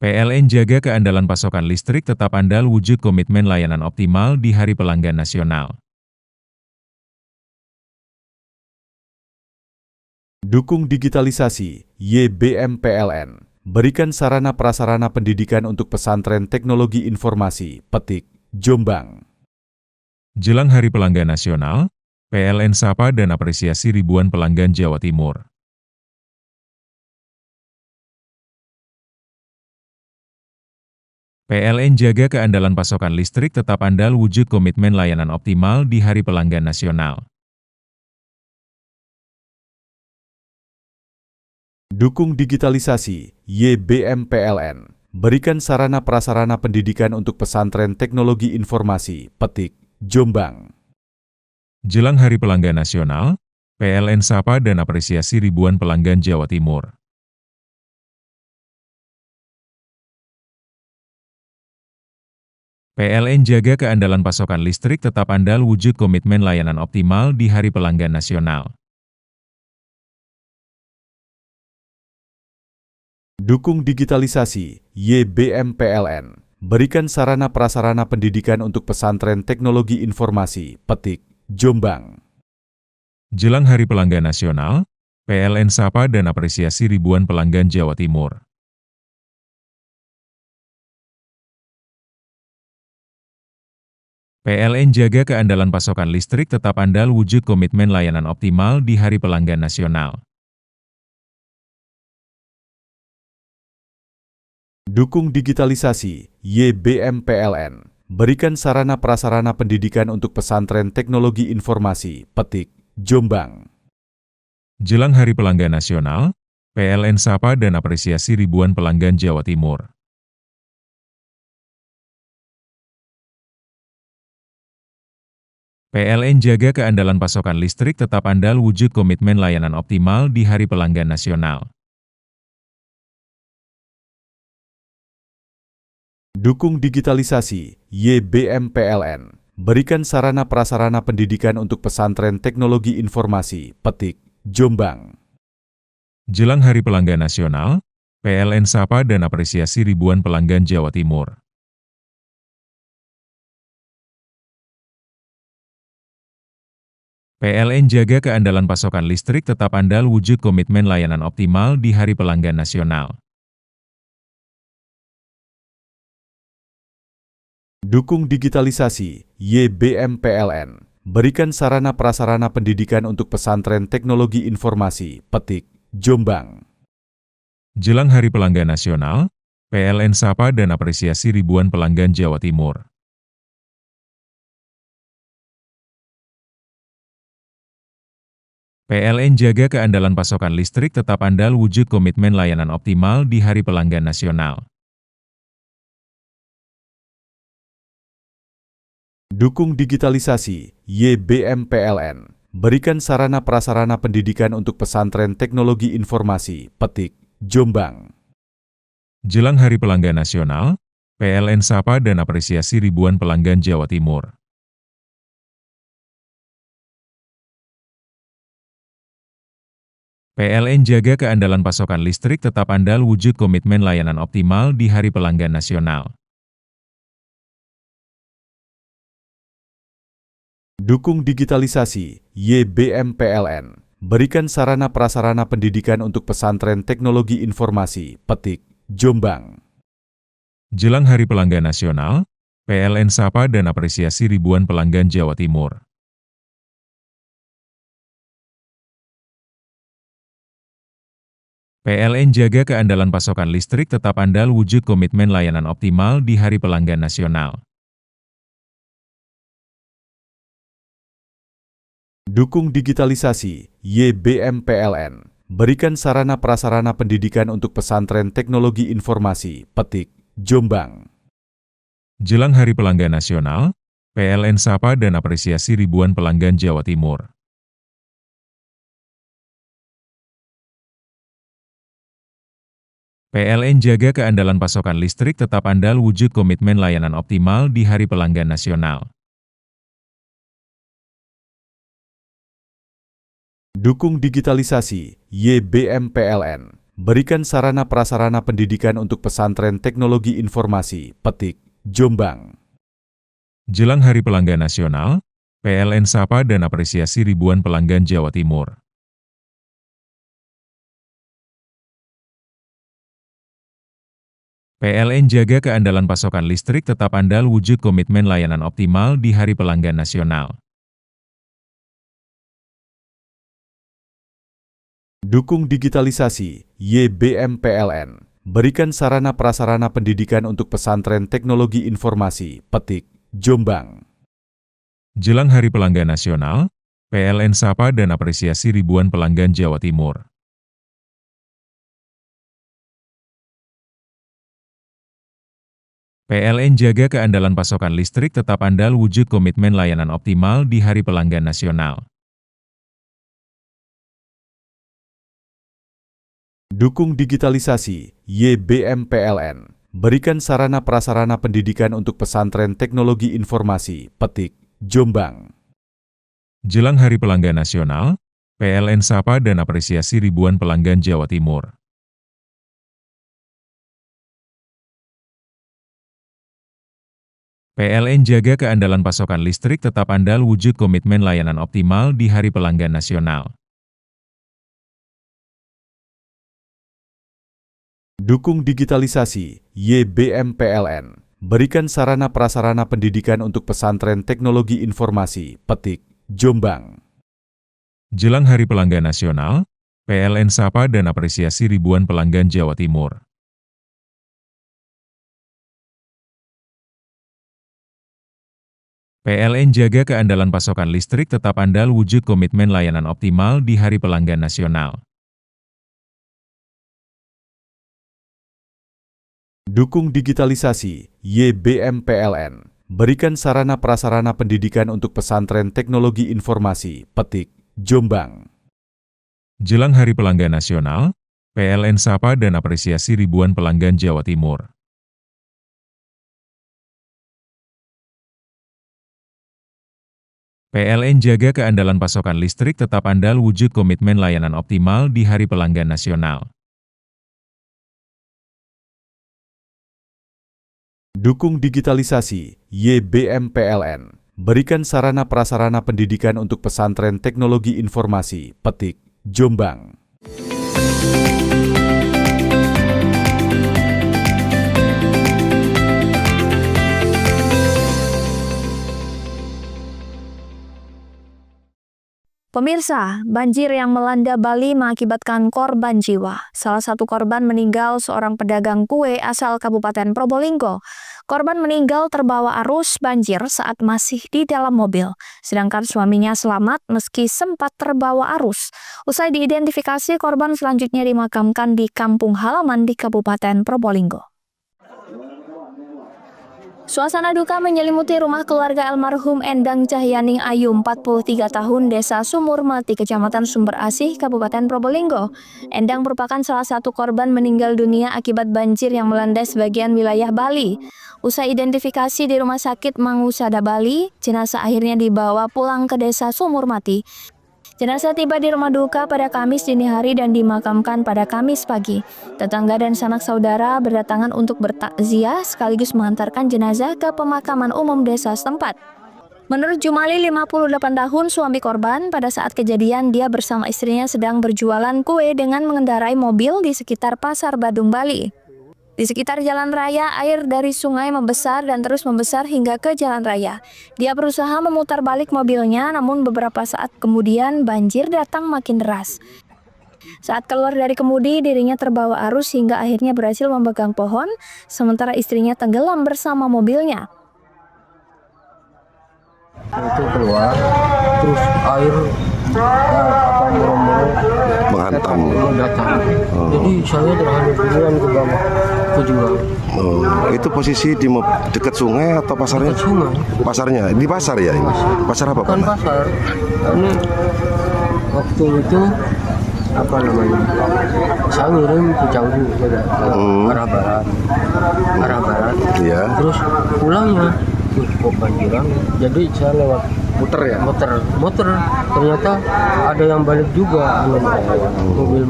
PLN jaga keandalan pasokan listrik tetap andal wujud komitmen layanan optimal di Hari Pelanggan Nasional. Dukung digitalisasi, YBM PLN. Berikan sarana prasarana pendidikan untuk pesantren teknologi informasi, Petik, Jombang. Jelang Hari Pelanggan Nasional, PLN sapa dan apresiasi ribuan pelanggan Jawa Timur. PLN jaga keandalan pasokan listrik tetap andal wujud komitmen layanan optimal di Hari Pelanggan Nasional. Dukung digitalisasi, YBM PLN. Berikan sarana prasarana pendidikan untuk pesantren teknologi informasi, Petik, Jombang. Jelang Hari Pelanggan Nasional, PLN sapa dan apresiasi ribuan pelanggan Jawa Timur. PLN jaga keandalan pasokan listrik tetap andal wujud komitmen layanan optimal di Hari Pelanggan Nasional. Dukung digitalisasi, YBM PLN. Berikan sarana prasarana pendidikan untuk pesantren teknologi informasi, Petik, Jombang. Jelang Hari Pelanggan Nasional, PLN sapa dan apresiasi ribuan pelanggan Jawa Timur. PLN jaga keandalan pasokan listrik tetap andal wujud komitmen layanan optimal di Hari Pelanggan Nasional. Dukung digitalisasi, YBM PLN. Berikan sarana prasarana pendidikan untuk pesantren teknologi informasi, Petik, Jombang. Jelang Hari Pelanggan Nasional, PLN sapa dan apresiasi ribuan pelanggan Jawa Timur. PLN jaga keandalan pasokan listrik tetap andal wujud komitmen layanan optimal di Hari Pelanggan Nasional. Dukung digitalisasi, YBM PLN. Berikan sarana prasarana pendidikan untuk pesantren teknologi informasi, Petik, Jombang. Jelang Hari Pelanggan Nasional, PLN sapa dan apresiasi ribuan pelanggan Jawa Timur. PLN jaga keandalan pasokan listrik tetap andal wujud komitmen layanan optimal di Hari Pelanggan Nasional. Dukung digitalisasi, YBM PLN. Berikan sarana prasarana pendidikan untuk pesantren teknologi informasi, Petik, Jombang. Jelang Hari Pelanggan Nasional, PLN sapa dan apresiasi ribuan pelanggan Jawa Timur. PLN jaga keandalan pasokan listrik tetap andal wujud komitmen layanan optimal di Hari Pelanggan Nasional. Dukung digitalisasi, YBM PLN. Berikan sarana prasarana pendidikan untuk pesantren teknologi informasi, Petik, Jombang. Jelang Hari Pelanggan Nasional, PLN sapa dan apresiasi ribuan pelanggan Jawa Timur. PLN jaga keandalan pasokan listrik tetap andal wujud komitmen layanan optimal di Hari Pelanggan Nasional. Dukung digitalisasi, YBM PLN. Berikan sarana prasarana pendidikan untuk pesantren teknologi informasi, Petik, Jombang. Jelang Hari Pelanggan Nasional, PLN sapa dan apresiasi ribuan pelanggan Jawa Timur. PLN jaga keandalan pasokan listrik tetap andal wujud komitmen layanan optimal di Hari Pelanggan Nasional. Dukung digitalisasi, YBM PLN. Berikan sarana prasarana pendidikan untuk pesantren teknologi informasi, Petik, Jombang. Jelang Hari Pelanggan Nasional, PLN sapa dan apresiasi ribuan pelanggan Jawa Timur. PLN jaga keandalan pasokan listrik tetap andal wujud komitmen layanan optimal di Hari Pelanggan Nasional. Dukung digitalisasi, YBM PLN. Berikan sarana prasarana pendidikan untuk pesantren teknologi informasi, Petik, Jombang. Jelang Hari Pelanggan Nasional, PLN sapa dan apresiasi ribuan pelanggan Jawa Timur. PLN jaga keandalan pasokan listrik tetap andal wujud komitmen layanan optimal di Hari Pelanggan Nasional. Dukung digitalisasi, YBM PLN. Berikan sarana prasarana pendidikan untuk pesantren teknologi informasi, Petik, Jombang. Jelang Hari Pelanggan Nasional, PLN sapa dan apresiasi ribuan pelanggan Jawa Timur. PLN jaga keandalan pasokan listrik tetap andal wujud komitmen layanan optimal di Hari Pelanggan Nasional. Dukung digitalisasi, YBM PLN. Berikan sarana prasarana pendidikan untuk pesantren teknologi informasi, Petik, Jombang. Jelang Hari Pelanggan Nasional, PLN sapa dan apresiasi ribuan pelanggan Jawa Timur. PLN jaga keandalan pasokan listrik tetap andal wujud komitmen layanan optimal di Hari Pelanggan Nasional. Dukung digitalisasi, YBM PLN. berikan sarana prasarana pendidikan untuk pesantren teknologi informasi, Petik, Jombang. Jelang Hari Pelanggan Nasional, PLN sapa dan apresiasi ribuan pelanggan Jawa Timur. PLN jaga keandalan pasokan listrik tetap andal wujud komitmen layanan optimal di Hari Pelanggan Nasional. Dukung digitalisasi, YBM PLN. Berikan sarana prasarana pendidikan untuk pesantren teknologi informasi, Petik, Jombang. Jelang Hari Pelanggan Nasional, PLN sapa dan apresiasi ribuan pelanggan Jawa Timur. PLN jaga keandalan pasokan listrik tetap andal wujud komitmen layanan optimal di Hari Pelanggan Nasional. Dukung digitalisasi, YBM PLN. Berikan sarana prasarana pendidikan untuk pesantren teknologi informasi, Petik, Jombang. Pemirsa, banjir yang melanda Bali mengakibatkan korban jiwa. Salah satu korban meninggal seorang pedagang kue asal Kabupaten Probolinggo. Korban meninggal terbawa arus banjir saat masih di dalam mobil, sedangkan suaminya selamat meski sempat terbawa arus. Usai diidentifikasi, korban selanjutnya dimakamkan di kampung halaman di Kabupaten Probolinggo. Suasana duka menyelimuti rumah keluarga almarhum Endang Cahyaning Ayu, 43 tahun, Desa Sumur Mati, Kecamatan Sumber Asih, Kabupaten Probolinggo. Endang merupakan salah satu korban meninggal dunia akibat banjir yang melanda sebagian wilayah Bali. Usai identifikasi di Rumah Sakit Mangusada Bali, jenazah akhirnya dibawa pulang ke Desa Sumur Mati. Jenazah tiba di rumah duka pada Kamis dini hari dan dimakamkan pada Kamis pagi. Tetangga dan sanak saudara berdatangan untuk bertakziah sekaligus mengantarkan jenazah ke pemakaman umum desa setempat. Menurut Jumali, 58 tahun, suami korban, pada saat kejadian dia bersama istrinya sedang berjualan kue dengan mengendarai mobil di sekitar Pasar Badung, Bali. Di sekitar jalan raya, air dari sungai membesar dan terus membesar hingga ke jalan raya. Dia berusaha memutar balik mobilnya, namun beberapa saat kemudian banjir datang makin deras. Saat keluar dari kemudi, dirinya terbawa arus hingga akhirnya berhasil memegang pohon, sementara istrinya tenggelam bersama mobilnya. Itu keluar, terus air menghantam. Datang. Jadi saya terhadap duluan ke bawah ke jurang. Itu posisi di dekat sungai atau pasarnya? Dekat sungai. Pasarnya di pasar ya ini. Pasar apa Bukan Pak? pasar. Ini waktu itu apa namanya? Saya ngirim ke Canggu ke arah barat. Arah barat. Iya. Terus pulangnya kok banjiran. Jadi saya lewat muter ya? Muter. Ternyata ada yang balik juga,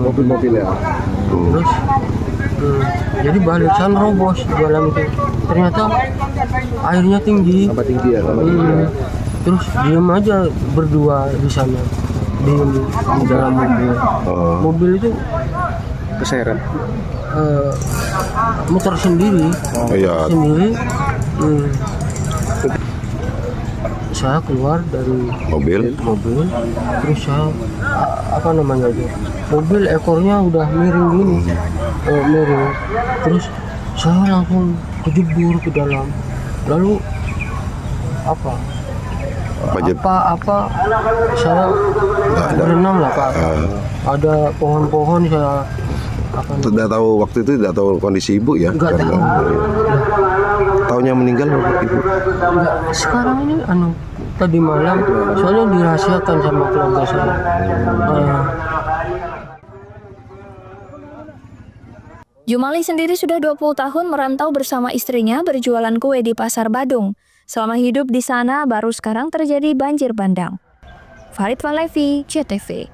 mobil-mobil ya. Terus jadi balikan robos jalan itu. Ternyata airnya tinggi. Apa tinggi ya? Terus diem aja berdua di sana, diem di dalam mobil. Mobil itu keseret. Muter sendiri. Iya. Sendiri. Saya keluar dari mobil, terus saya apa namanya itu, mobil ekornya udah miring gini, miring, terus saya langsung kejebur ke dalam, lalu apa saya berenang lah Pak, ada pohon-pohon saya. Tidak tahu waktu itu, tidak tahu kondisi ibu ya? Enggak tahu. Taunya meninggal ibu? Enggak, sekarang ini tadi malam soalnya dirahasiakan sama keluarga saya. Jumali sendiri sudah 20 tahun merantau bersama istrinya berjualan kue di Pasar Badung. Selama hidup di sana, baru sekarang terjadi banjir bandang. Farid Valevi, JTV.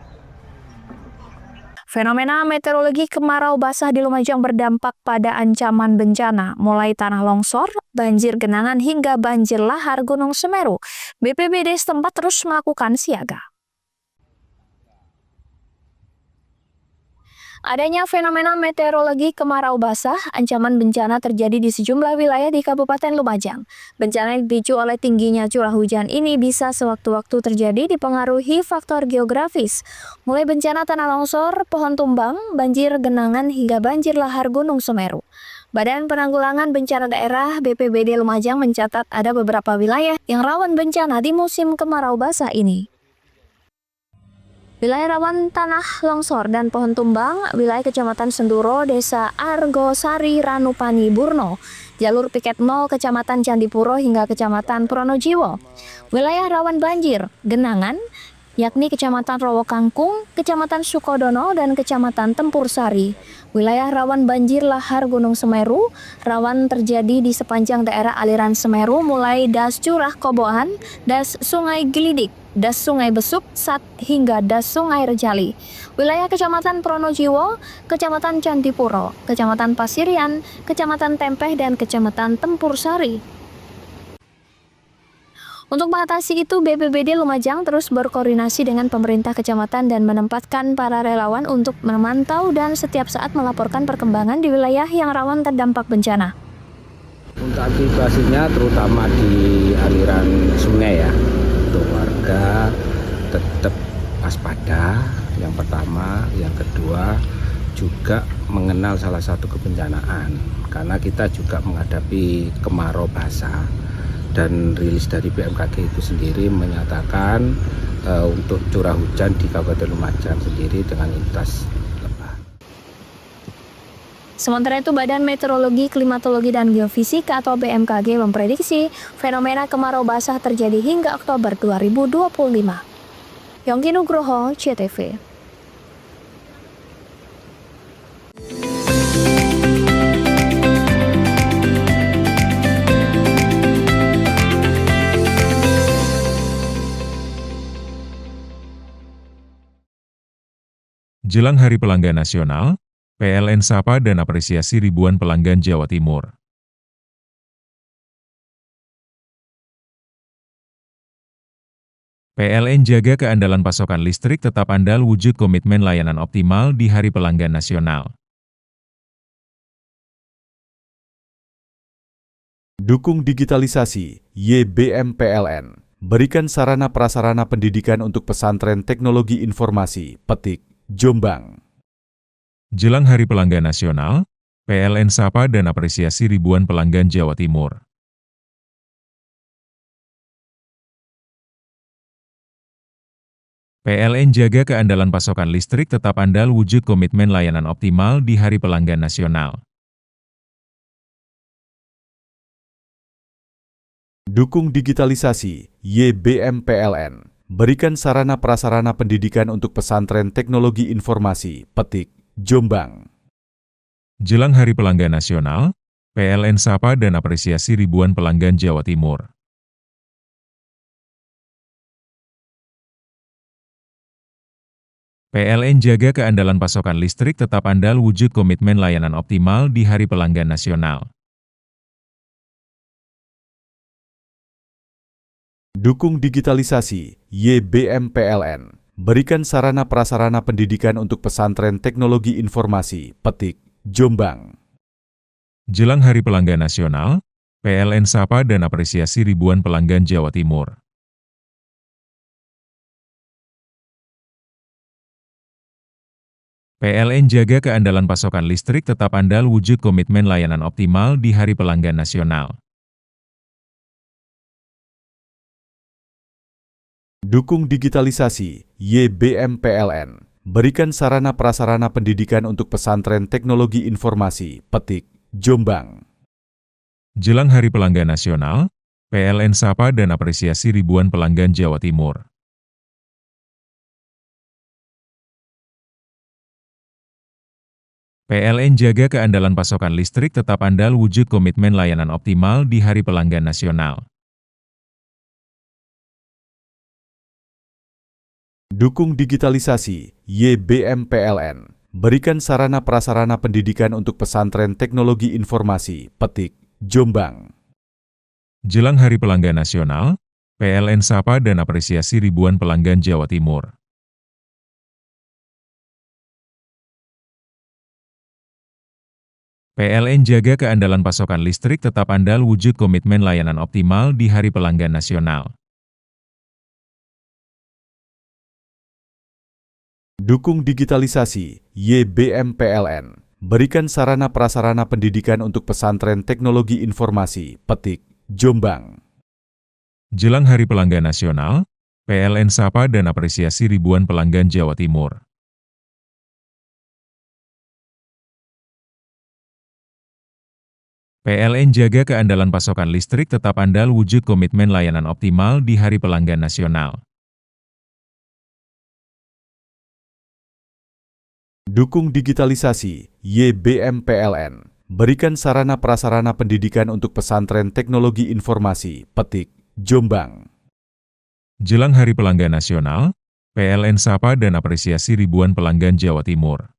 Fenomena meteorologi kemarau basah di Lumajang berdampak pada ancaman bencana, mulai tanah longsor, banjir genangan hingga banjir lahar Gunung Semeru. BPBD setempat terus melakukan siaga. Adanya fenomena meteorologi kemarau basah, ancaman bencana terjadi di sejumlah wilayah di Kabupaten Lumajang. Bencana yang dipicu oleh tingginya curah hujan ini bisa sewaktu-waktu terjadi dipengaruhi faktor geografis, mulai bencana tanah longsor, pohon tumbang, banjir genangan hingga banjir lahar Gunung Semeru. Badan Penanggulangan Bencana Daerah BPBD Lumajang mencatat ada beberapa wilayah yang rawan bencana di musim kemarau basah ini. Wilayah rawan tanah longsor dan pohon tumbang, wilayah Kecamatan Senduro, Desa Argosari, Ranupani, Burno, jalur piket 0 Kecamatan Candipuro hingga Kecamatan Pronojiwo. Wilayah rawan banjir, genangan, yakni Kecamatan Rowokangkung, Kecamatan Sukodono, dan Kecamatan Tempur Sari. Wilayah rawan banjir lahar Gunung Semeru, rawan terjadi di sepanjang daerah aliran Semeru mulai Das Curah Koboan, Das Sungai Gelidik, Das Sungai Besuk, Sat, hingga Das Sungai Rejali. Wilayah Kecamatan Pronojiwo, Kecamatan Candipuro, Kecamatan Pasirian, Kecamatan Tempeh, dan Kecamatan Tempur Sari. Untuk mengatasi itu, BPBD Lumajang terus berkoordinasi dengan pemerintah kecamatan dan menempatkan para relawan untuk memantau dan setiap saat melaporkan perkembangan di wilayah yang rawan terdampak bencana. Untuk antisipasinya terutama di aliran sungai ya, untuk warga tetap waspada yang pertama, yang kedua juga mengenal salah satu kebencanaan karena kita juga menghadapi kemarau basah. Dan rilis dari BMKG itu sendiri menyatakan untuk curah hujan di Kabupaten Lumajang sendiri dengan intensitas lebat. Sementara itu, Badan Meteorologi, Klimatologi, dan Geofisika atau BMKG memprediksi fenomena kemarau basah terjadi hingga Oktober 2025. Yongki Nugroho, CTV. Jelang Hari Pelanggan Nasional, PLN sapa dan apresiasi ribuan pelanggan Jawa Timur. PLN jaga keandalan pasokan listrik tetap andal wujud komitmen layanan optimal di Hari Pelanggan Nasional. Dukung digitalisasi, YBM PLN. Berikan sarana prasarana pendidikan untuk pesantren teknologi informasi, Petik, Jombang. Jelang Hari Pelanggan Nasional, PLN sapa dan apresiasi ribuan pelanggan Jawa Timur. PLN jaga keandalan pasokan listrik tetap andal wujud komitmen layanan optimal di Hari Pelanggan Nasional. Dukung digitalisasi, YBM PLN. Berikan sarana prasarana pendidikan untuk pesantren teknologi informasi, Petik, Jombang. Jelang Hari Pelanggan Nasional, PLN sapa dan apresiasi ribuan pelanggan Jawa Timur. PLN jaga keandalan pasokan listrik tetap andal wujud komitmen layanan optimal di Hari Pelanggan Nasional. Dukung digitalisasi, YBM PLN. Berikan sarana prasarana pendidikan untuk pesantren teknologi informasi, Petik, Jombang. Jelang Hari Pelanggan Nasional, PLN sapa dan apresiasi ribuan pelanggan Jawa Timur. PLN jaga keandalan pasokan listrik tetap andal wujud komitmen layanan optimal di Hari Pelanggan Nasional. Dukung digitalisasi, YBM PLN. Berikan sarana prasarana pendidikan untuk pesantren teknologi informasi, Petik, Jombang. Jelang Hari Pelanggan Nasional, PLN sapa dan apresiasi ribuan pelanggan Jawa Timur. PLN jaga keandalan pasokan listrik tetap andal wujud komitmen layanan optimal di Hari Pelanggan Nasional. Dukung digitalisasi, YBM PLN. Berikan sarana prasarana pendidikan untuk pesantren teknologi informasi, Petik, Jombang. Jelang Hari Pelanggan Nasional, PLN sapa dan apresiasi ribuan pelanggan Jawa Timur. PLN jaga keandalan pasokan listrik tetap andal wujud komitmen layanan optimal di Hari Pelanggan Nasional. Dukung digitalisasi, YBM PLN. Berikan sarana prasarana pendidikan untuk pesantren teknologi informasi, Petik, Jombang. Jelang Hari Pelanggan Nasional, PLN sapa dan apresiasi ribuan pelanggan Jawa Timur. PLN jaga keandalan pasokan listrik tetap andal wujud komitmen layanan optimal di Hari Pelanggan Nasional. Dukung digitalisasi, YBM PLN. Berikan sarana prasarana pendidikan untuk pesantren teknologi informasi, Petik, Jombang. Jelang Hari Pelanggan Nasional, PLN sapa dan apresiasi ribuan pelanggan Jawa Timur.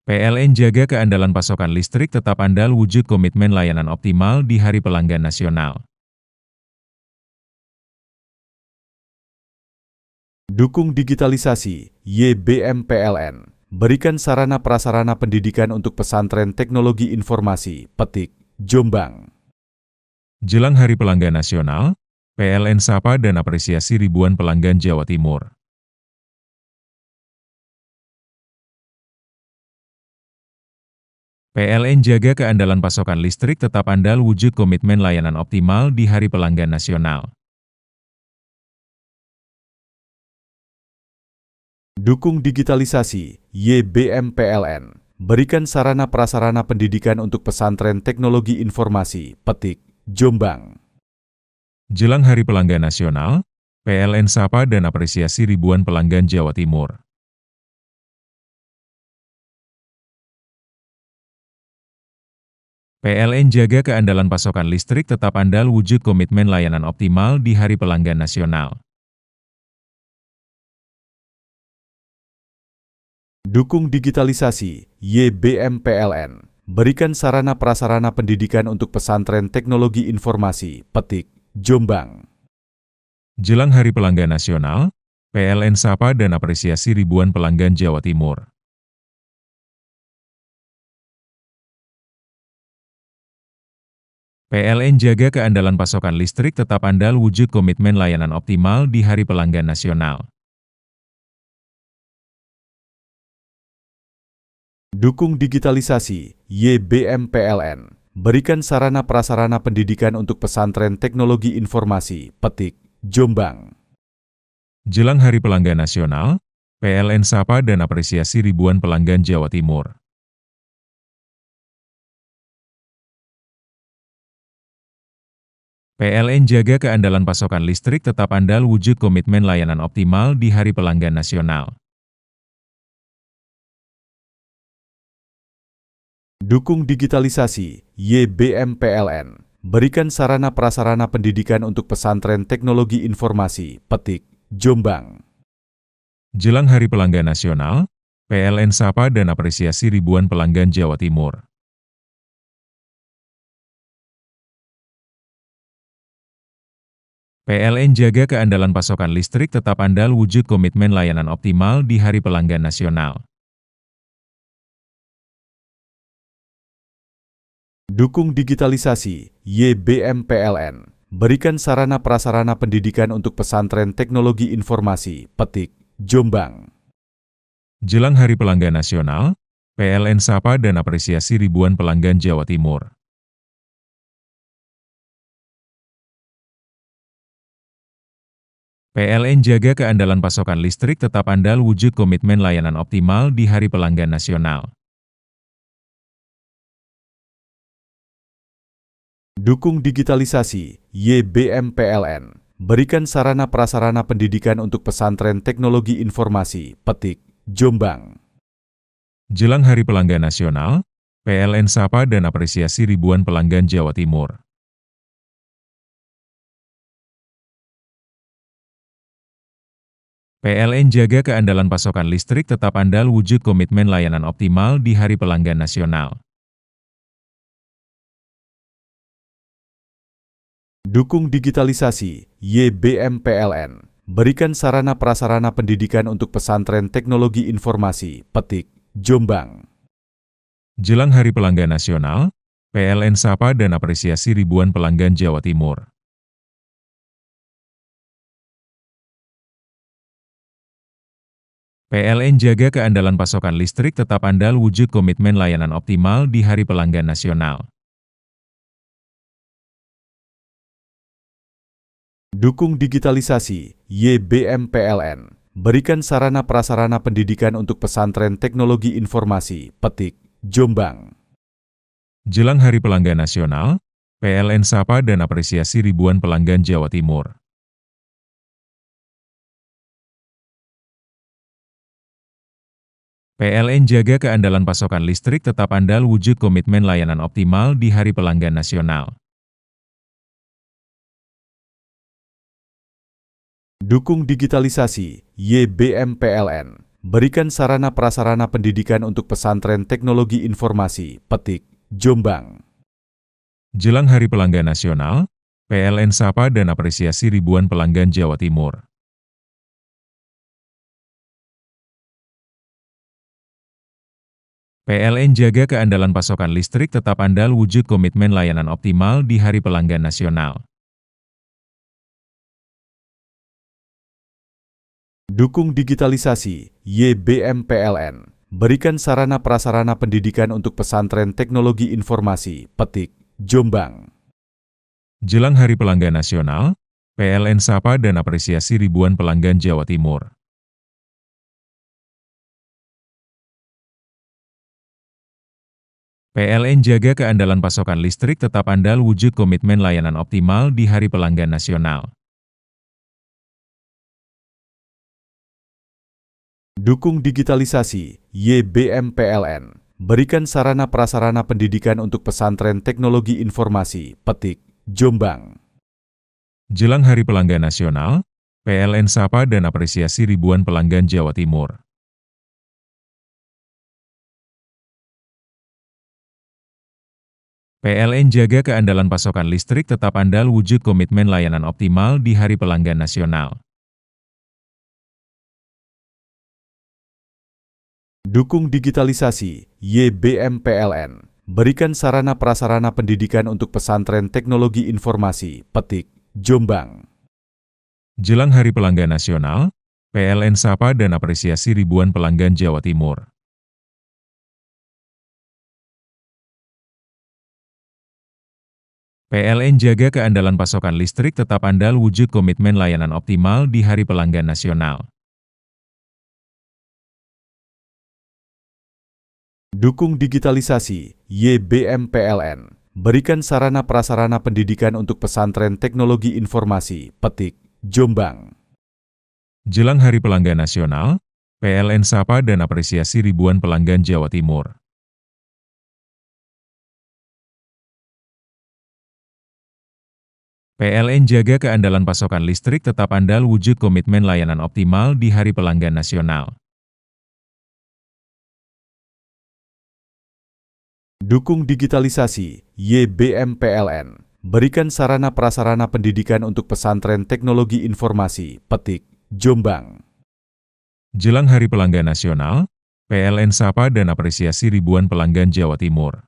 PLN jaga keandalan pasokan listrik tetap andal wujud komitmen layanan optimal di Hari Pelanggan Nasional. Dukung digitalisasi, YBM PLN. Berikan sarana prasarana pendidikan untuk pesantren teknologi informasi, Petik, Jombang. Jelang Hari Pelanggan Nasional, PLN sapa dan apresiasi ribuan pelanggan Jawa Timur. PLN jaga keandalan pasokan listrik tetap andal wujud komitmen layanan optimal di Hari Pelanggan Nasional. Dukung digitalisasi, YBM PLN. Berikan sarana prasarana pendidikan untuk pesantren teknologi informasi, Petik, Jombang. Jelang Hari Pelanggan Nasional, PLN sapa dan apresiasi ribuan pelanggan Jawa Timur. PLN jaga keandalan pasokan listrik tetap andal wujud komitmen layanan optimal di Hari Pelanggan Nasional. Dukung digitalisasi, YBM PLN. Berikan sarana prasarana pendidikan untuk pesantren teknologi informasi, Petik, Jombang. Jelang Hari Pelanggan Nasional, PLN sapa dan apresiasi ribuan pelanggan Jawa Timur. PLN jaga keandalan pasokan listrik tetap andal wujud komitmen layanan optimal di Hari Pelanggan Nasional. Dukung digitalisasi, YBM PLN. Berikan sarana prasarana pendidikan untuk pesantren teknologi informasi, Petik, Jombang. Jelang Hari Pelanggan Nasional, PLN sapa dan apresiasi ribuan pelanggan Jawa Timur. PLN jaga keandalan pasokan listrik tetap andal wujud komitmen layanan optimal di Hari Pelanggan Nasional. Dukung digitalisasi, YBM PLN. Berikan sarana prasarana pendidikan untuk pesantren teknologi informasi, Petik, Jombang. Jelang Hari Pelanggan Nasional, PLN sapa dan apresiasi ribuan pelanggan Jawa Timur. PLN jaga keandalan pasokan listrik tetap andal wujud komitmen layanan optimal di Hari Pelanggan Nasional. Dukung digitalisasi, YBM PLN. Berikan sarana prasarana pendidikan untuk pesantren teknologi informasi, Petik, Jombang. Jelang Hari Pelanggan Nasional, PLN sapa dan apresiasi ribuan pelanggan Jawa Timur. PLN jaga keandalan pasokan listrik tetap andal wujud komitmen layanan optimal di Hari Pelanggan Nasional. Dukung digitalisasi, YBM PLN. Berikan sarana prasarana pendidikan untuk pesantren teknologi informasi, Petik, Jombang. Jelang Hari Pelanggan Nasional, PLN sapa dan apresiasi ribuan pelanggan Jawa Timur. PLN jaga keandalan pasokan listrik tetap andal wujud komitmen layanan optimal di Hari Pelanggan Nasional. Dukung digitalisasi, YBM PLN. berikan sarana prasarana pendidikan untuk pesantren teknologi informasi, Petik, Jombang. Jelang Hari Pelanggan Nasional, PLN sapa dan apresiasi ribuan pelanggan Jawa Timur. PLN jaga keandalan pasokan listrik tetap andal wujud komitmen layanan optimal di Hari Pelanggan Nasional. Dukung digitalisasi, YBM PLN. Berikan sarana prasarana pendidikan untuk pesantren teknologi informasi, Petik, Jombang. Jelang Hari Pelanggan Nasional, PLN sapa dan apresiasi ribuan pelanggan Jawa Timur. PLN jaga keandalan pasokan listrik tetap andal wujud komitmen layanan optimal di Hari Pelanggan Nasional. Dukung digitalisasi, YBM PLN. Berikan sarana prasarana pendidikan untuk pesantren teknologi informasi, Petik, Jombang. Jelang Hari Pelanggan Nasional, PLN sapa dan apresiasi ribuan pelanggan Jawa Timur. PLN jaga keandalan pasokan listrik tetap andal wujud komitmen layanan optimal di Hari Pelanggan Nasional. Dukung digitalisasi, YBM PLN. Berikan sarana prasarana pendidikan untuk pesantren teknologi informasi, Petik, Jombang. Jelang Hari Pelanggan Nasional, PLN sapa dan apresiasi ribuan pelanggan Jawa Timur. PLN jaga keandalan pasokan listrik tetap andal wujud komitmen layanan optimal di Hari Pelanggan Nasional. Dukung digitalisasi, YBM PLN. Berikan sarana prasarana pendidikan untuk pesantren teknologi informasi, Petik, Jombang. Jelang Hari Pelanggan Nasional, PLN sapa dan apresiasi ribuan pelanggan Jawa Timur. PLN jaga keandalan pasokan listrik tetap andal wujud komitmen layanan optimal di Hari Pelanggan Nasional. Dukung digitalisasi, YBM PLN. Berikan sarana prasarana pendidikan untuk pesantren teknologi informasi, Petik, Jombang. Jelang Hari Pelanggan Nasional, PLN sapa dan apresiasi ribuan pelanggan Jawa Timur. PLN jaga keandalan pasokan listrik tetap andal wujud komitmen layanan optimal di Hari Pelanggan Nasional. Dukung digitalisasi, YBM PLN. Berikan sarana prasarana pendidikan untuk pesantren teknologi informasi, Petik, Jombang. Jelang Hari Pelanggan Nasional, PLN sapa dan apresiasi ribuan pelanggan Jawa Timur. PLN jaga keandalan pasokan listrik tetap andal wujud komitmen layanan optimal di Hari Pelanggan Nasional. Dukung digitalisasi, YBM PLN. Berikan sarana prasarana pendidikan untuk pesantren teknologi informasi, Petik, Jombang. Jelang Hari Pelanggan Nasional, PLN sapa dan apresiasi ribuan pelanggan Jawa Timur.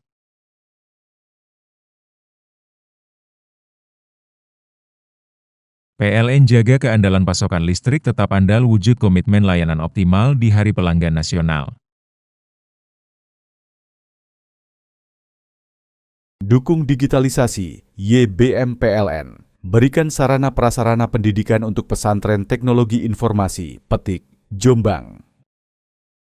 PLN jaga keandalan pasokan listrik tetap andal wujud komitmen layanan optimal di Hari Pelanggan Nasional. Dukung digitalisasi, YBM PLN. Berikan sarana prasarana pendidikan untuk pesantren teknologi informasi, Petik, Jombang.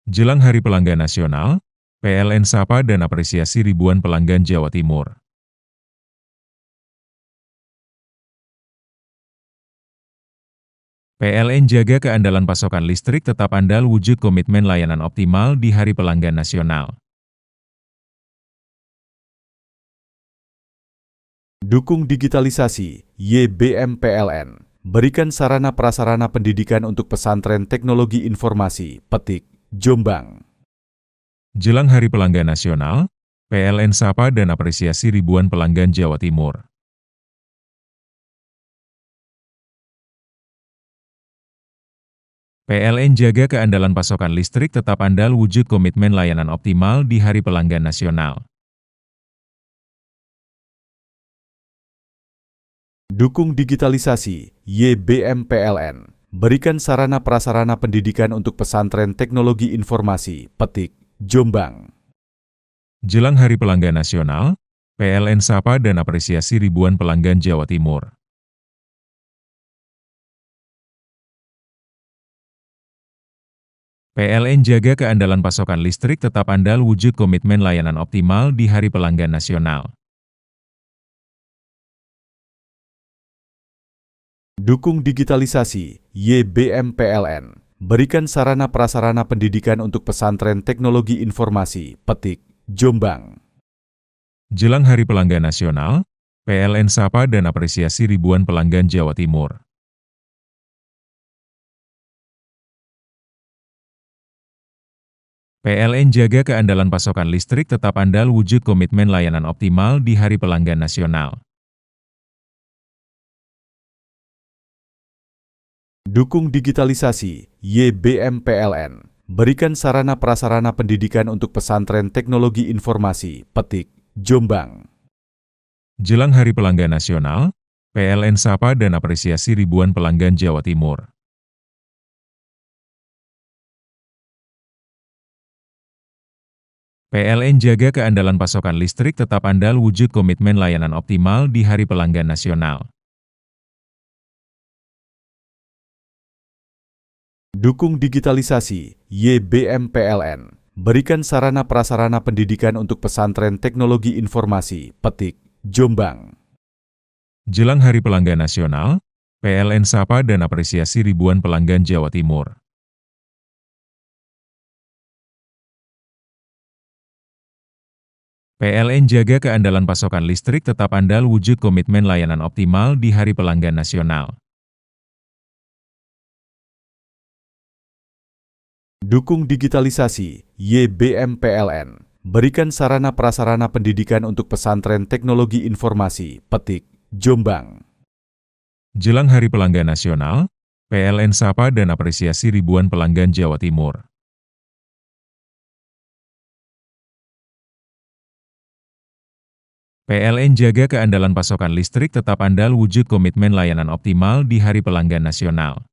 Jelang Hari Pelanggan Nasional, PLN sapa dan apresiasi ribuan pelanggan Jawa Timur. PLN jaga keandalan pasokan listrik tetap andal wujud komitmen layanan optimal di Hari Pelanggan Nasional. Dukung digitalisasi, YBM PLN. Berikan sarana prasarana pendidikan untuk pesantren teknologi informasi, Petik, Jombang. Jelang Hari Pelanggan Nasional, PLN sapa dan apresiasi ribuan pelanggan Jawa Timur. PLN jaga keandalan pasokan listrik tetap andal wujud komitmen layanan optimal di Hari Pelanggan Nasional. Dukung digitalisasi, YBM PLN. Berikan sarana prasarana pendidikan untuk pesantren teknologi informasi, Petik, Jombang. Jelang Hari Pelanggan Nasional, PLN sapa dan apresiasi ribuan pelanggan Jawa Timur. PLN jaga keandalan pasokan listrik tetap andal wujud komitmen layanan optimal di Hari Pelanggan Nasional. Dukung digitalisasi, YBM PLN. Berikan sarana prasarana pendidikan untuk pesantren teknologi informasi, Petik, Jombang. Jelang Hari Pelanggan Nasional, PLN sapa dan apresiasi ribuan pelanggan Jawa Timur. PLN jaga keandalan pasokan listrik tetap andal wujud komitmen layanan optimal di Hari Pelanggan Nasional. Dukung digitalisasi, YBM PLN. Berikan sarana prasarana pendidikan untuk pesantren teknologi informasi, Petik, Jombang. Jelang Hari Pelanggan Nasional, PLN sapa dan apresiasi ribuan pelanggan Jawa Timur. PLN jaga keandalan pasokan listrik tetap andal wujud komitmen layanan optimal di Hari Pelanggan Nasional. Dukung digitalisasi, YBM PLN. Berikan sarana prasarana pendidikan untuk pesantren teknologi informasi, Petik, Jombang. Jelang Hari Pelanggan Nasional, PLN sapa dan apresiasi ribuan pelanggan Jawa Timur. PLN jaga keandalan pasokan listrik tetap andal wujud komitmen layanan optimal di Hari Pelanggan Nasional. Dukung digitalisasi, YBM PLN. Berikan sarana prasarana pendidikan untuk pesantren teknologi informasi, Petik, Jombang. Jelang Hari Pelanggan Nasional, PLN sapa dan apresiasi ribuan pelanggan Jawa Timur. PLN jaga keandalan pasokan listrik tetap andal wujud komitmen layanan optimal di Hari Pelanggan Nasional.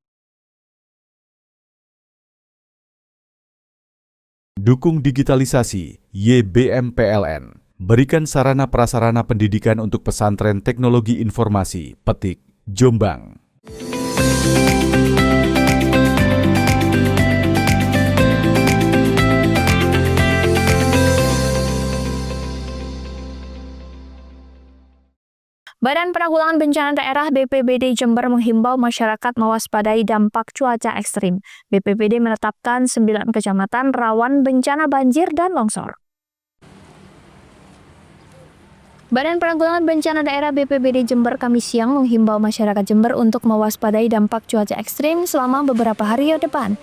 Dukung digitalisasi, YBM PLN. Berikan sarana prasarana pendidikan untuk pesantren teknologi informasi, Petik, Jombang. Badan Penanggulangan Bencana Daerah BPBD Jember menghimbau masyarakat mewaspadai dampak cuaca ekstrim. BPBD menetapkan 9 kecamatan rawan bencana banjir dan longsor. Badan Penanggulangan Bencana Daerah BPBD Jember Kamis siang menghimbau masyarakat Jember untuk mewaspadai dampak cuaca ekstrim selama beberapa hari ke depan.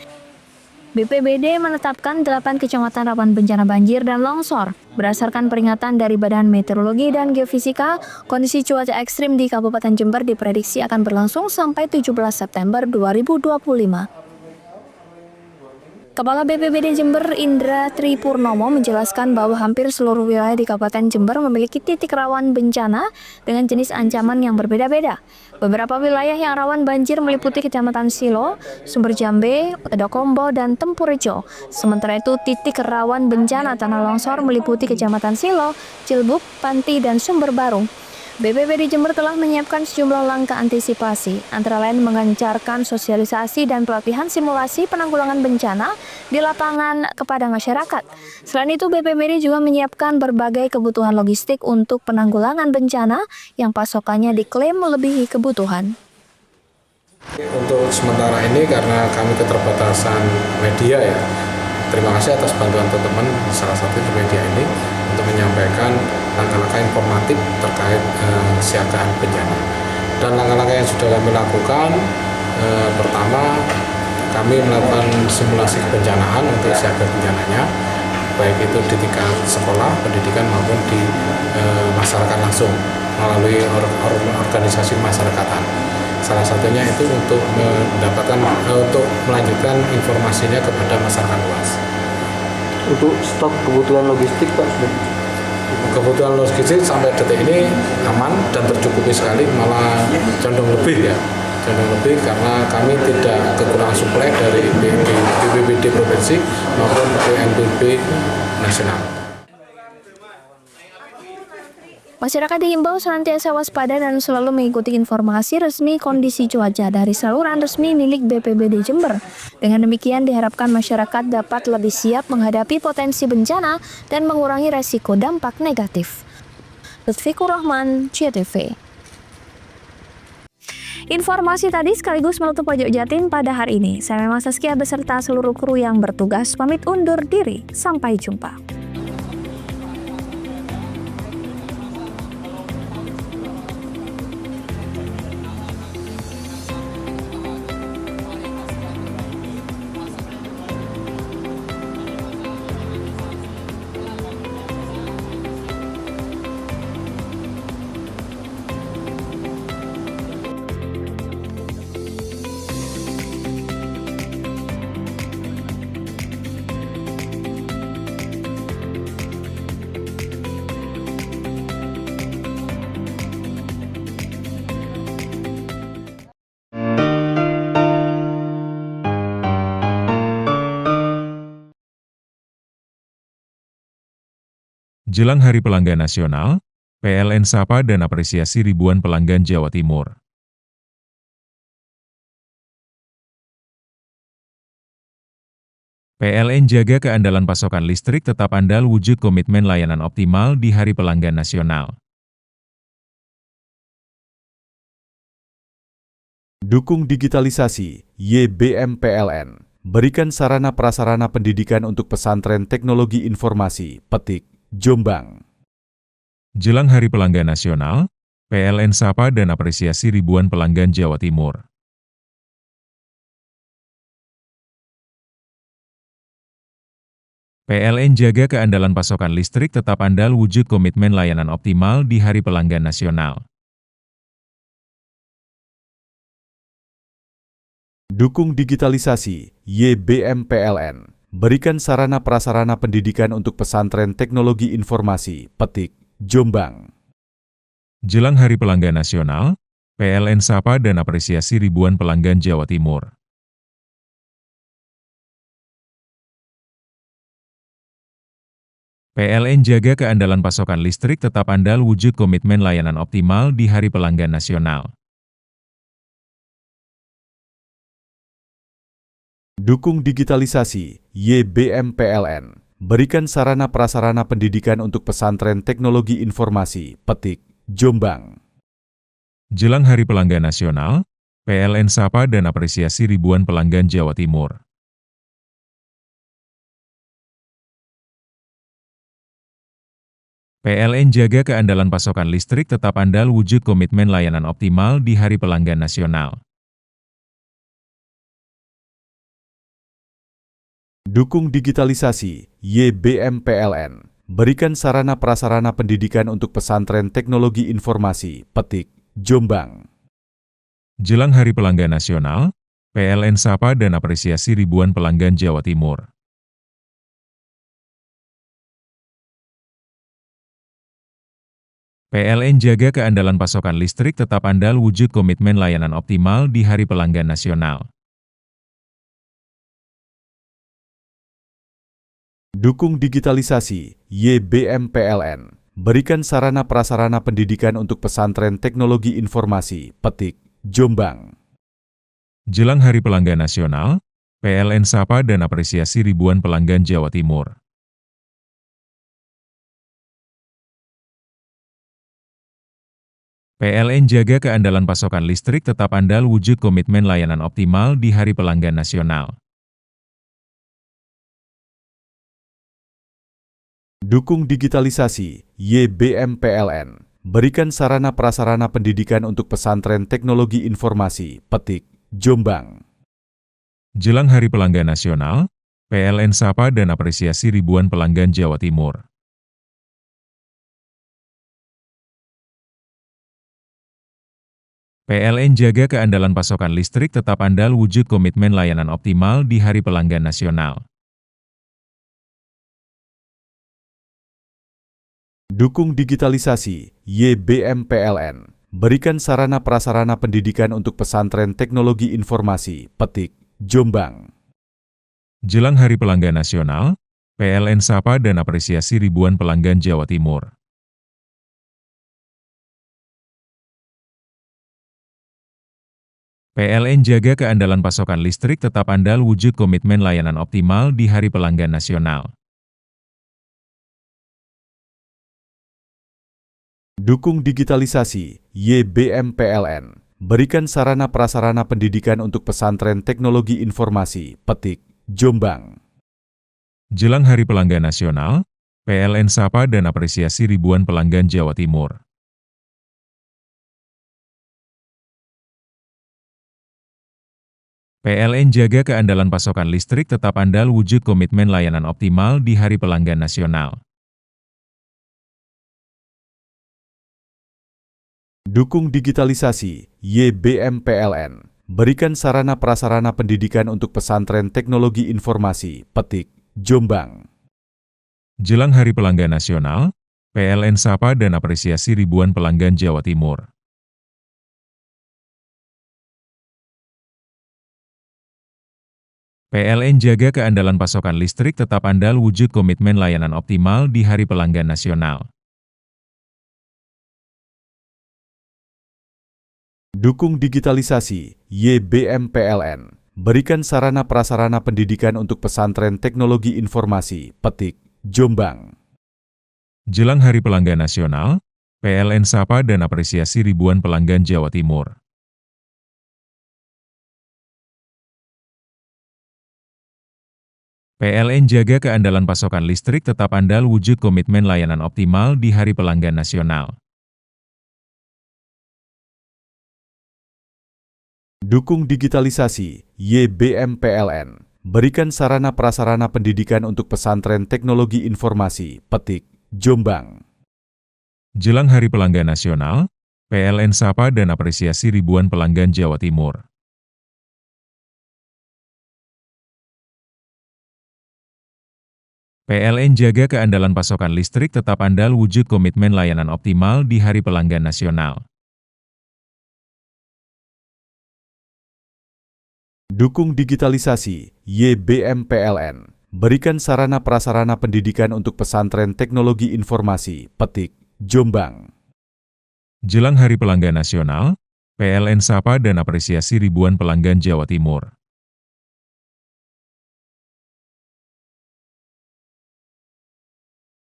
BPBD menetapkan 8 kecamatan rawan bencana banjir dan longsor. Berdasarkan peringatan dari Badan Meteorologi dan Geofisika, kondisi cuaca ekstrim di Kabupaten Jember diprediksi akan berlangsung sampai 17 September 2025. Kepala BPBD Jember Indra Tri Purnomo menjelaskan bahwa hampir seluruh wilayah di Kabupaten Jember memiliki titik rawan bencana dengan jenis ancaman yang berbeda-beda. Beberapa wilayah yang rawan banjir meliputi Kecamatan Silo, Sumber Jambe, Tedokombo, dan Tempurjo. Sementara itu, titik rawan bencana tanah longsor meliputi Kecamatan Silo, Cilbuk, Panti, dan Sumber Baru. BPBD Jember telah menyiapkan sejumlah langkah antisipasi, antara lain mengencarkan sosialisasi dan pelatihan simulasi penanggulangan bencana di lapangan kepada masyarakat. Selain itu, BPBD juga menyiapkan berbagai kebutuhan logistik untuk penanggulangan bencana yang pasokannya diklaim melebihi kebutuhan. Untuk sementara ini karena kami keterbatasan media ya, terima kasih atas bantuan teman-teman salah satu di media ini untuk menyampaikan langkah-langkah informatif terkait siagaan bencana. Dan langkah-langkah yang sudah kami lakukan, pertama kami melakukan simulasi kebencanaan untuk siaga bencananya, baik itu di tingkat sekolah, pendidikan maupun di masyarakat langsung melalui organisasi masyarakatan. Salah satunya itu untuk untuk melanjutkan informasinya kepada masyarakat luas. Untuk stok kebutuhan logistik Pak, Kebutuhan logistik sampai detik ini aman dan tercukupi sekali, malah condong lebih ya. Condong lebih karena kami tidak kekurangan suplai dari BPBD provinsi maupun BNPB nasional. Masyarakat diimbau senantiasa waspada dan selalu mengikuti informasi resmi kondisi cuaca dari saluran resmi milik BPBD Jember. Dengan demikian diharapkan masyarakat dapat lebih siap menghadapi potensi bencana dan mengurangi resiko dampak negatif. Lutfikur Rahman, CTV. Informasi tadi sekaligus menutup Pojok Jatim pada hari ini. Saya Memang Saskia beserta seluruh kru yang bertugas pamit undur diri. Sampai jumpa. Jelang Hari Pelanggan Nasional, PLN sapa dan apresiasi ribuan pelanggan Jawa Timur. PLN jaga keandalan pasokan listrik tetap andal wujud komitmen layanan optimal di Hari Pelanggan Nasional. Dukung digitalisasi, YBM PLN. Berikan sarana prasarana pendidikan untuk pesantren teknologi informasi, Petik, Jombang. Jelang Hari Pelanggan Nasional, PLN sapa dan apresiasi ribuan pelanggan Jawa Timur. PLN jaga keandalan pasokan listrik tetap andal wujud komitmen layanan optimal di Hari Pelanggan Nasional. Dukung digitalisasi, YBM PLN. Berikan sarana prasarana pendidikan untuk pesantren teknologi informasi, Petik, Jombang. Jelang Hari Pelanggan Nasional, PLN sapa dan apresiasi ribuan pelanggan Jawa Timur. PLN jaga keandalan pasokan listrik tetap andal wujud komitmen layanan optimal di Hari Pelanggan Nasional. Dukung digitalisasi, YBM PLN. Berikan sarana prasarana pendidikan untuk pesantren teknologi informasi, Petik, Jombang. Jelang Hari Pelanggan Nasional, PLN sapa dan apresiasi ribuan pelanggan Jawa Timur. PLN jaga keandalan pasokan listrik tetap andal wujud komitmen layanan optimal di Hari Pelanggan Nasional. Dukung digitalisasi, YBM PLN. Berikan sarana prasarana pendidikan untuk pesantren teknologi informasi, Petik, Jombang. Jelang Hari Pelanggan Nasional, PLN sapa dan apresiasi ribuan pelanggan Jawa Timur. PLN jaga keandalan pasokan listrik tetap andal wujud komitmen layanan optimal di Hari Pelanggan Nasional. Dukung digitalisasi, YBM PLN. Berikan sarana prasarana pendidikan untuk pesantren teknologi informasi, Petik, Jombang. Jelang Hari Pelanggan Nasional, PLN sapa dan apresiasi ribuan pelanggan Jawa Timur. PLN jaga keandalan pasokan listrik tetap andal wujud komitmen layanan optimal di Hari Pelanggan Nasional. Dukung digitalisasi, YBM PLN. Berikan sarana prasarana pendidikan untuk pesantren teknologi informasi, Petik, Jombang. Jelang Hari Pelanggan Nasional, PLN sapa dan apresiasi ribuan pelanggan Jawa Timur. PLN jaga keandalan pasokan listrik tetap andal wujud komitmen layanan optimal di Hari Pelanggan Nasional. Dukung digitalisasi, YBM PLN. Berikan sarana prasarana pendidikan untuk pesantren teknologi informasi, Petik, Jombang. Jelang Hari Pelanggan Nasional, PLN sapa dan apresiasi ribuan pelanggan Jawa Timur. PLN jaga keandalan pasokan listrik tetap andal wujud komitmen layanan optimal di Hari Pelanggan Nasional. Dukung digitalisasi, YBM PLN. Berikan sarana prasarana pendidikan untuk pesantren teknologi informasi, Petik, Jombang. Jelang Hari Pelanggan Nasional, PLN sapa dan apresiasi ribuan pelanggan Jawa Timur. PLN jaga keandalan pasokan listrik tetap andal wujud komitmen layanan optimal di Hari Pelanggan Nasional. Dukung digitalisasi, YBM PLN. Berikan sarana prasarana pendidikan untuk pesantren teknologi informasi, Petik, Jombang. Jelang Hari Pelanggan Nasional, PLN sapa dan apresiasi ribuan pelanggan Jawa Timur. PLN jaga keandalan pasokan listrik tetap andal wujud komitmen layanan optimal di Hari Pelanggan Nasional. Dukung digitalisasi, YBM PLN. Berikan sarana prasarana pendidikan untuk pesantren teknologi informasi, Petik, Jombang. Jelang Hari Pelanggan Nasional, PLN sapa dan apresiasi ribuan pelanggan Jawa Timur. PLN jaga keandalan pasokan listrik tetap andal wujud komitmen layanan optimal di Hari Pelanggan Nasional. Dukung digitalisasi, YBM PLN. Berikan sarana prasarana pendidikan untuk pesantren teknologi informasi, Petik, Jombang. Jelang Hari Pelanggan Nasional, PLN sapa dan apresiasi ribuan pelanggan Jawa Timur. PLN jaga keandalan pasokan listrik tetap andal wujud komitmen layanan optimal di Hari Pelanggan Nasional. Dukung digitalisasi, YBM PLN. Berikan sarana prasarana pendidikan untuk pesantren teknologi informasi, Petik, Jombang. Jelang Hari Pelanggan Nasional, PLN sapa dan apresiasi ribuan pelanggan Jawa Timur.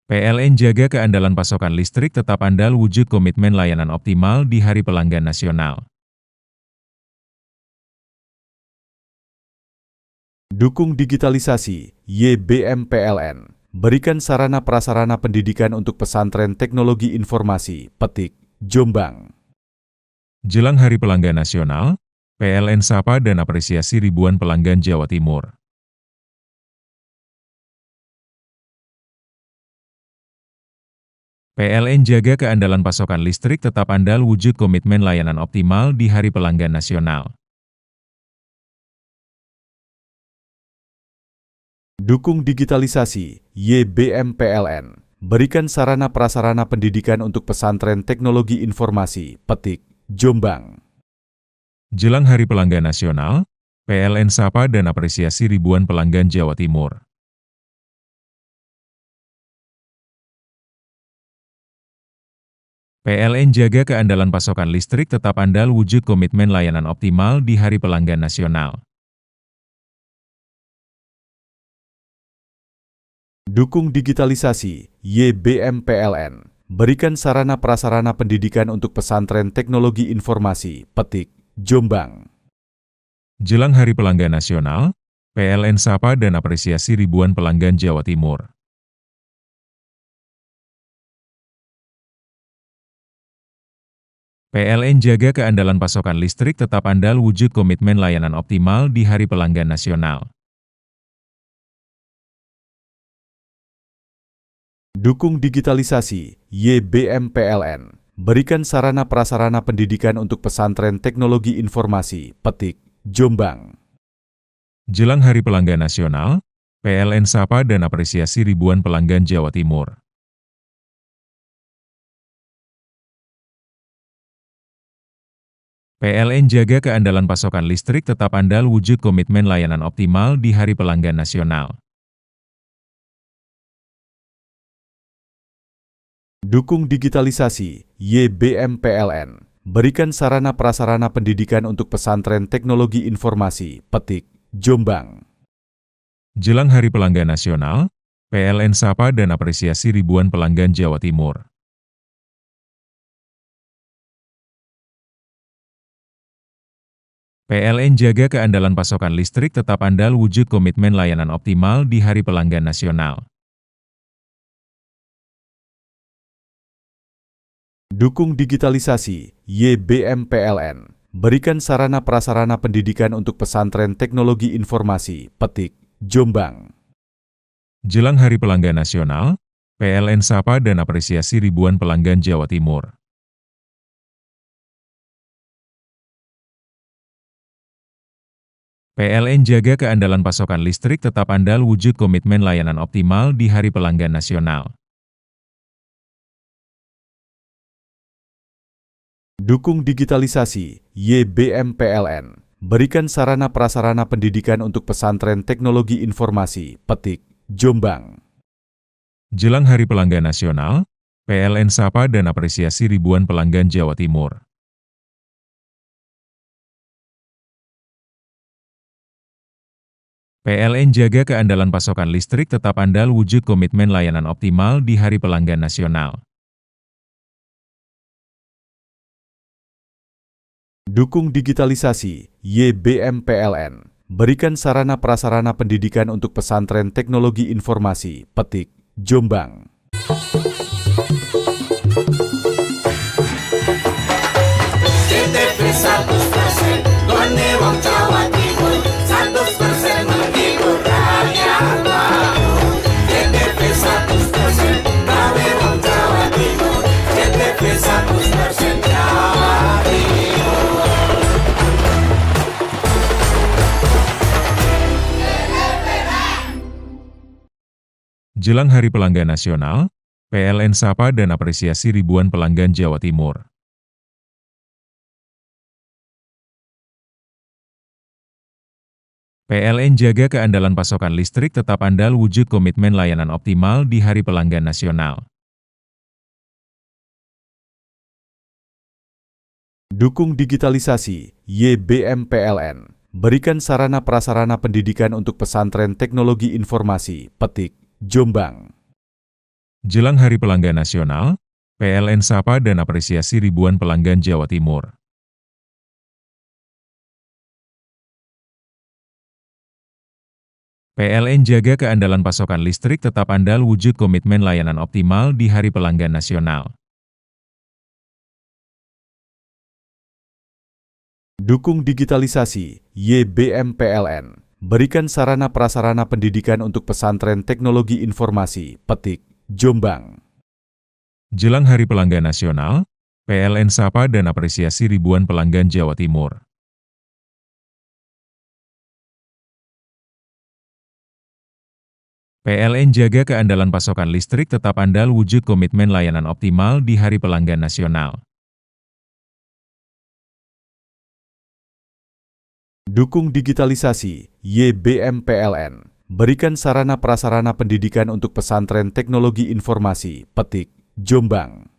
PLN jaga keandalan pasokan listrik tetap andal wujud komitmen layanan optimal di Hari Pelanggan Nasional. Dukung digitalisasi, YBM PLN. Berikan sarana prasarana pendidikan untuk pesantren teknologi informasi, Petik, Jombang. Jelang Hari Pelanggan Nasional, PLN sapa dan apresiasi ribuan pelanggan Jawa Timur. PLN jaga keandalan pasokan listrik tetap andal wujud komitmen layanan optimal di Hari Pelanggan Nasional. Dukung digitalisasi, YBM PLN. Berikan sarana prasarana pendidikan untuk pesantren teknologi informasi, Petik, Jombang. Jelang Hari Pelanggan Nasional, PLN sapa dan apresiasi ribuan pelanggan Jawa Timur. PLN jaga keandalan pasokan listrik tetap andal wujud komitmen layanan optimal di Hari Pelanggan Nasional. Dukung digitalisasi, YBM PLN. Berikan sarana prasarana pendidikan untuk pesantren teknologi informasi, Petik, Jombang. Jelang Hari Pelanggan Nasional, PLN sapa dan apresiasi ribuan pelanggan Jawa Timur. PLN jaga keandalan pasokan listrik tetap andal wujud komitmen layanan optimal di Hari Pelanggan Nasional. Dukung digitalisasi, YBM PLN. berikan sarana prasarana pendidikan untuk pesantren teknologi informasi, Petik, Jombang. Jelang Hari Pelanggan Nasional, PLN sapa dan apresiasi ribuan pelanggan Jawa Timur. PLN jaga keandalan pasokan listrik tetap andal wujud komitmen layanan optimal di Hari Pelanggan Nasional. Dukung digitalisasi, YBM PLN. Berikan sarana prasarana pendidikan untuk pesantren teknologi informasi, Petik, Jombang. Jelang Hari Pelanggan Nasional, PLN sapa dan apresiasi ribuan pelanggan Jawa Timur. PLN jaga keandalan pasokan listrik tetap andal wujud komitmen layanan optimal di Hari Pelanggan Nasional. Dukung digitalisasi, YBM PLN. Berikan sarana prasarana pendidikan untuk pesantren teknologi informasi, Petik, Jombang. Jelang Hari Pelanggan Nasional, PLN sapa dan apresiasi ribuan pelanggan Jawa Timur. PLN jaga keandalan pasokan listrik tetap andal wujud komitmen layanan optimal di Hari Pelanggan Nasional. Dukung digitalisasi, YBM PLN. Berikan sarana prasarana pendidikan untuk pesantren teknologi informasi, Petik, Jombang. Jelang Hari Pelanggan Nasional, PLN sapa dan apresiasi ribuan pelanggan Jawa Timur. PLN jaga keandalan pasokan listrik tetap andal wujud komitmen layanan optimal di Hari Pelanggan Nasional. Dukung digitalisasi, YBM PLN. Berikan sarana prasarana pendidikan untuk pesantren teknologi informasi, Petik, Jombang. Jelang Hari Pelanggan Nasional, PLN sapa dan apresiasi ribuan pelanggan Jawa Timur. PLN jaga keandalan pasokan listrik tetap andal wujud komitmen layanan optimal di Hari Pelanggan Nasional. Dukung digitalisasi, YBM PLN. Berikan sarana prasarana pendidikan untuk pesantren teknologi informasi, Petik, Jombang. Jelang Hari Pelanggan Nasional, PLN sapa dan apresiasi ribuan pelanggan Jawa Timur. PLN jaga keandalan pasokan listrik tetap andal wujud komitmen layanan optimal di Hari Pelanggan Nasional. Dukung digitalisasi, YBM PLN. Berikan sarana prasarana pendidikan untuk pesantren teknologi informasi, Petik, Jombang. Jelang Hari Pelanggan Nasional, PLN sapa dan apresiasi ribuan pelanggan Jawa Timur. PLN jaga keandalan pasokan listrik tetap andal wujud komitmen layanan optimal di Hari Pelanggan Nasional. Dukung digitalisasi, YBM PLN. Berikan sarana prasarana pendidikan untuk pesantren teknologi informasi, Petik, Jombang.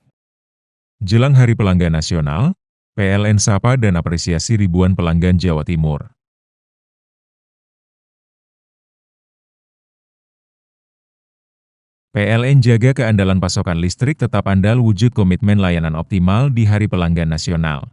Jelang Hari Pelanggan Nasional, PLN sapa dan apresiasi ribuan pelanggan Jawa Timur. PLN jaga keandalan pasokan listrik tetap andal wujud komitmen layanan optimal di Hari Pelanggan Nasional.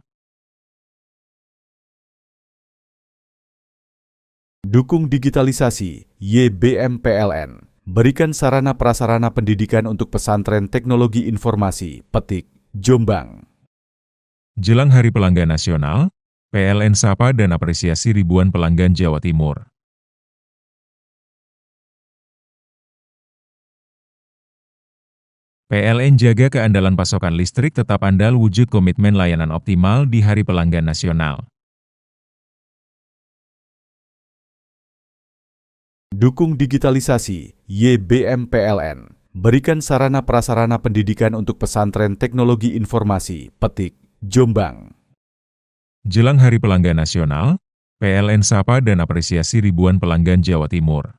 Dukung digitalisasi, YBM PLN. Berikan sarana prasarana pendidikan untuk pesantren teknologi informasi, Petik, Jombang. Jelang Hari Pelanggan Nasional, PLN sapa dan apresiasi ribuan pelanggan Jawa Timur. PLN jaga keandalan pasokan listrik tetap andal wujud komitmen layanan optimal di Hari Pelanggan Nasional. Dukung digitalisasi, YBM PLN. Berikan sarana prasarana pendidikan untuk pesantren teknologi informasi, Petik, Jombang. Jelang Hari Pelanggan Nasional, PLN sapa dan apresiasi ribuan pelanggan Jawa Timur.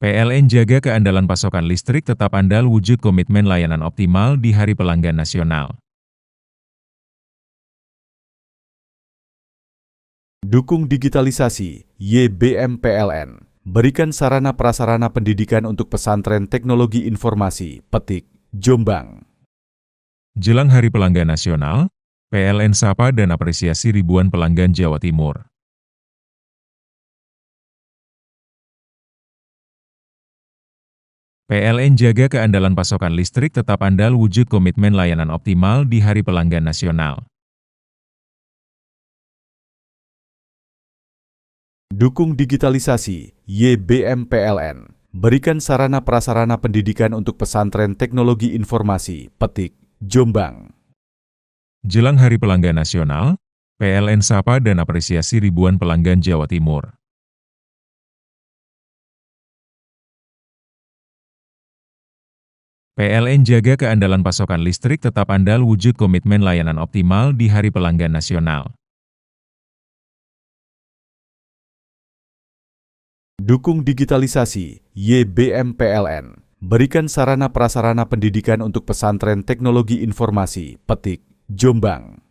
PLN jaga keandalan pasokan listrik tetap andal wujud komitmen layanan optimal di Hari Pelanggan Nasional. Dukung digitalisasi, YBM PLN. Berikan sarana prasarana pendidikan untuk pesantren teknologi informasi, Petik, Jombang. Jelang Hari Pelanggan Nasional, PLN sapa dan apresiasi ribuan pelanggan Jawa Timur. PLN jaga keandalan pasokan listrik tetap andal wujud komitmen layanan optimal di Hari Pelanggan Nasional. Dukung digitalisasi, YBM PLN. Berikan sarana prasarana pendidikan untuk pesantren teknologi informasi, Petik, Jombang. Jelang Hari Pelanggan Nasional, PLN sapa dan apresiasi ribuan pelanggan Jawa Timur. PLN jaga keandalan pasokan listrik tetap andal wujud komitmen layanan optimal di Hari Pelanggan Nasional. Dukung digitalisasi, YBM PLN. Berikan sarana prasarana pendidikan untuk pesantren teknologi informasi, Petik, Jombang.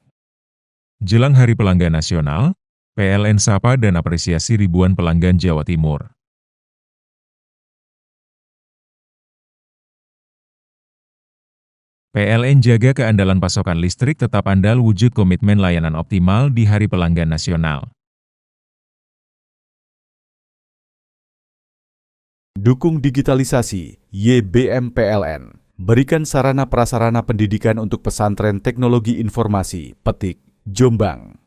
Jelang Hari Pelanggan Nasional, PLN sapa dan apresiasi ribuan pelanggan Jawa Timur. PLN jaga keandalan pasokan listrik tetap andal wujud komitmen layanan optimal di Hari Pelanggan Nasional. Dukung digitalisasi, YBM PLN. Berikan sarana prasarana pendidikan untuk pesantren teknologi informasi, Petik, Jombang.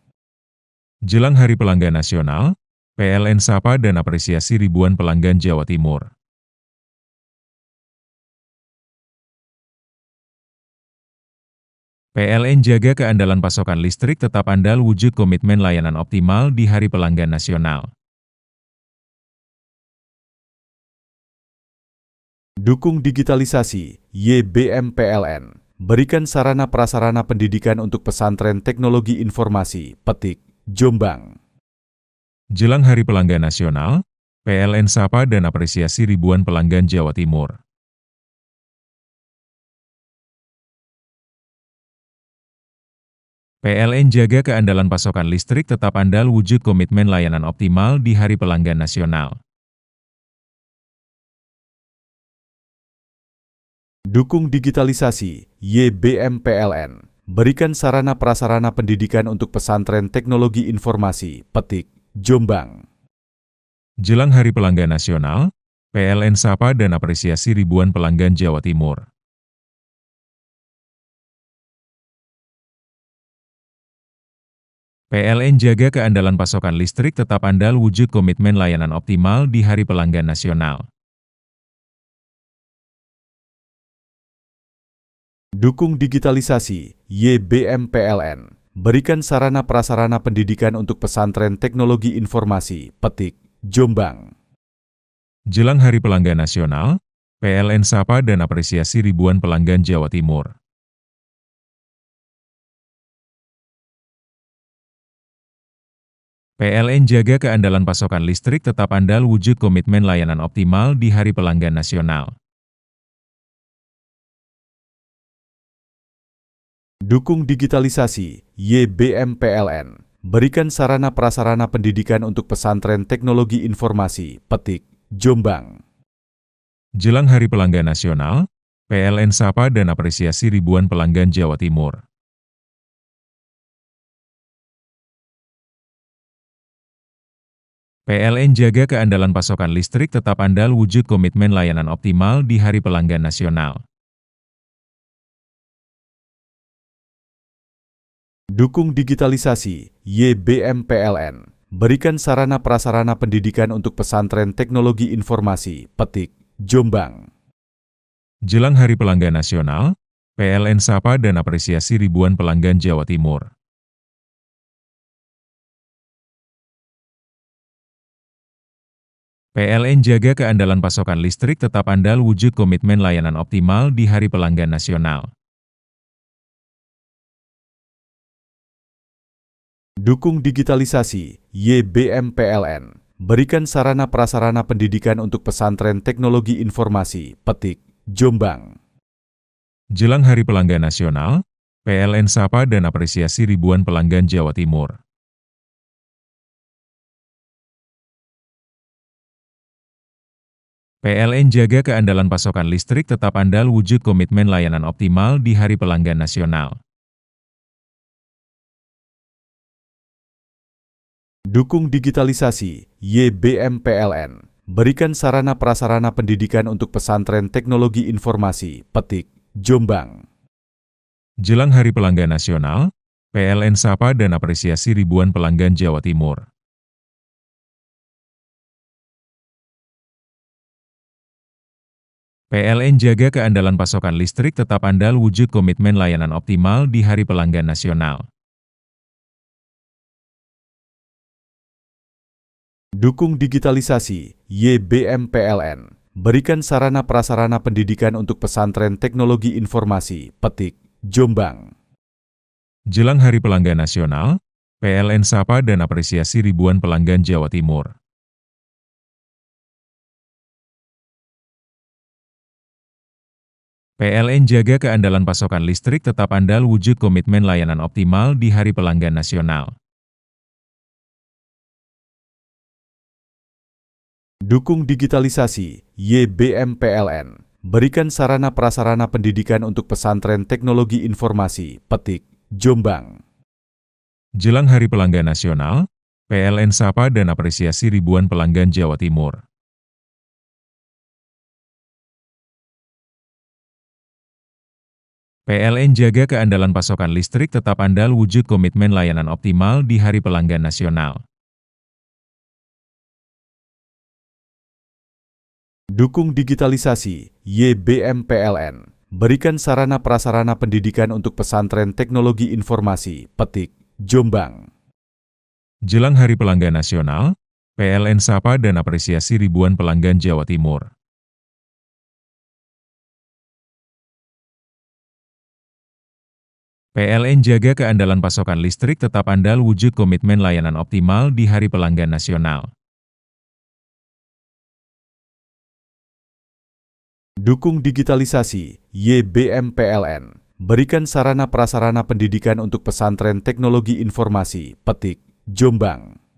Jelang Hari Pelanggan Nasional, PLN sapa dan apresiasi ribuan pelanggan Jawa Timur. PLN jaga keandalan pasokan listrik tetap andal wujud komitmen layanan optimal di Hari Pelanggan Nasional. Dukung digitalisasi, YBM PLN. Berikan sarana prasarana pendidikan untuk pesantren teknologi informasi, Petik, Jombang. Jelang Hari Pelanggan Nasional, PLN sapa dan apresiasi ribuan pelanggan Jawa Timur. PLN jaga keandalan pasokan listrik tetap andal wujud komitmen layanan optimal di Hari Pelanggan Nasional. Dukung digitalisasi, YBM PLN. Berikan sarana prasarana pendidikan untuk pesantren teknologi informasi, Petik, Jombang. Jelang Hari Pelanggan Nasional, PLN sapa dan apresiasi ribuan pelanggan Jawa Timur. PLN jaga keandalan pasokan listrik tetap andal wujud komitmen layanan optimal di Hari Pelanggan Nasional. Dukung digitalisasi, YBM PLN. Berikan sarana prasarana pendidikan untuk pesantren teknologi informasi, Petik, Jombang. Jelang Hari Pelanggan Nasional, PLN sapa dan apresiasi ribuan pelanggan Jawa Timur. PLN jaga keandalan pasokan listrik tetap andal wujud komitmen layanan optimal di Hari Pelanggan Nasional. Dukung digitalisasi, YBM PLN. Berikan sarana prasarana pendidikan untuk pesantren teknologi informasi, Petik, Jombang. Jelang Hari Pelanggan Nasional, PLN sapa dan apresiasi ribuan pelanggan Jawa Timur. PLN jaga keandalan pasokan listrik tetap andal wujud komitmen layanan optimal di Hari Pelanggan Nasional. Dukung digitalisasi, YBM PLN. berikan sarana prasarana pendidikan untuk pesantren teknologi informasi, Petik, Jombang. Jelang Hari Pelanggan Nasional, PLN sapa dan apresiasi ribuan pelanggan Jawa Timur. PLN jaga keandalan pasokan listrik tetap andal wujud komitmen layanan optimal di Hari Pelanggan Nasional. Dukung digitalisasi, YBM PLN. Berikan sarana prasarana pendidikan untuk pesantren teknologi informasi, Petik, Jombang. Jelang Hari Pelanggan Nasional, PLN sapa dan apresiasi ribuan pelanggan Jawa Timur. PLN jaga keandalan pasokan listrik tetap andal wujud komitmen layanan optimal di Hari Pelanggan Nasional. Dukung digitalisasi, YBM PLN. Berikan sarana prasarana pendidikan untuk pesantren teknologi informasi, Petik, Jombang. Jelang Hari Pelanggan Nasional, PLN sapa dan apresiasi ribuan pelanggan Jawa Timur. PLN jaga keandalan pasokan listrik tetap andal wujud komitmen layanan optimal di Hari Pelanggan Nasional. Dukung digitalisasi, YBM PLN. Berikan sarana prasarana pendidikan untuk pesantren teknologi informasi, Petik, Jombang. Jelang Hari Pelanggan Nasional, PLN sapa dan apresiasi ribuan pelanggan Jawa Timur. PLN jaga keandalan pasokan listrik tetap andal wujud komitmen layanan optimal di Hari Pelanggan Nasional. Dukung digitalisasi, YBM PLN. Berikan sarana prasarana pendidikan untuk pesantren teknologi informasi, Petik, Jombang. Jelang Hari Pelanggan Nasional, PLN sapa dan apresiasi ribuan pelanggan Jawa Timur. PLN jaga keandalan pasokan listrik tetap andal wujud komitmen layanan optimal di Hari Pelanggan Nasional. Dukung digitalisasi, YBM PLN. Berikan sarana prasarana pendidikan untuk pesantren teknologi informasi, Petik, Jombang. Jelang Hari Pelanggan Nasional, PLN sapa dan apresiasi ribuan pelanggan Jawa Timur. PLN jaga keandalan pasokan listrik tetap andal wujud komitmen layanan optimal di Hari Pelanggan Nasional. Dukung digitalisasi, YBM PLN. Berikan sarana prasarana pendidikan untuk pesantren teknologi informasi, Petik, Jombang.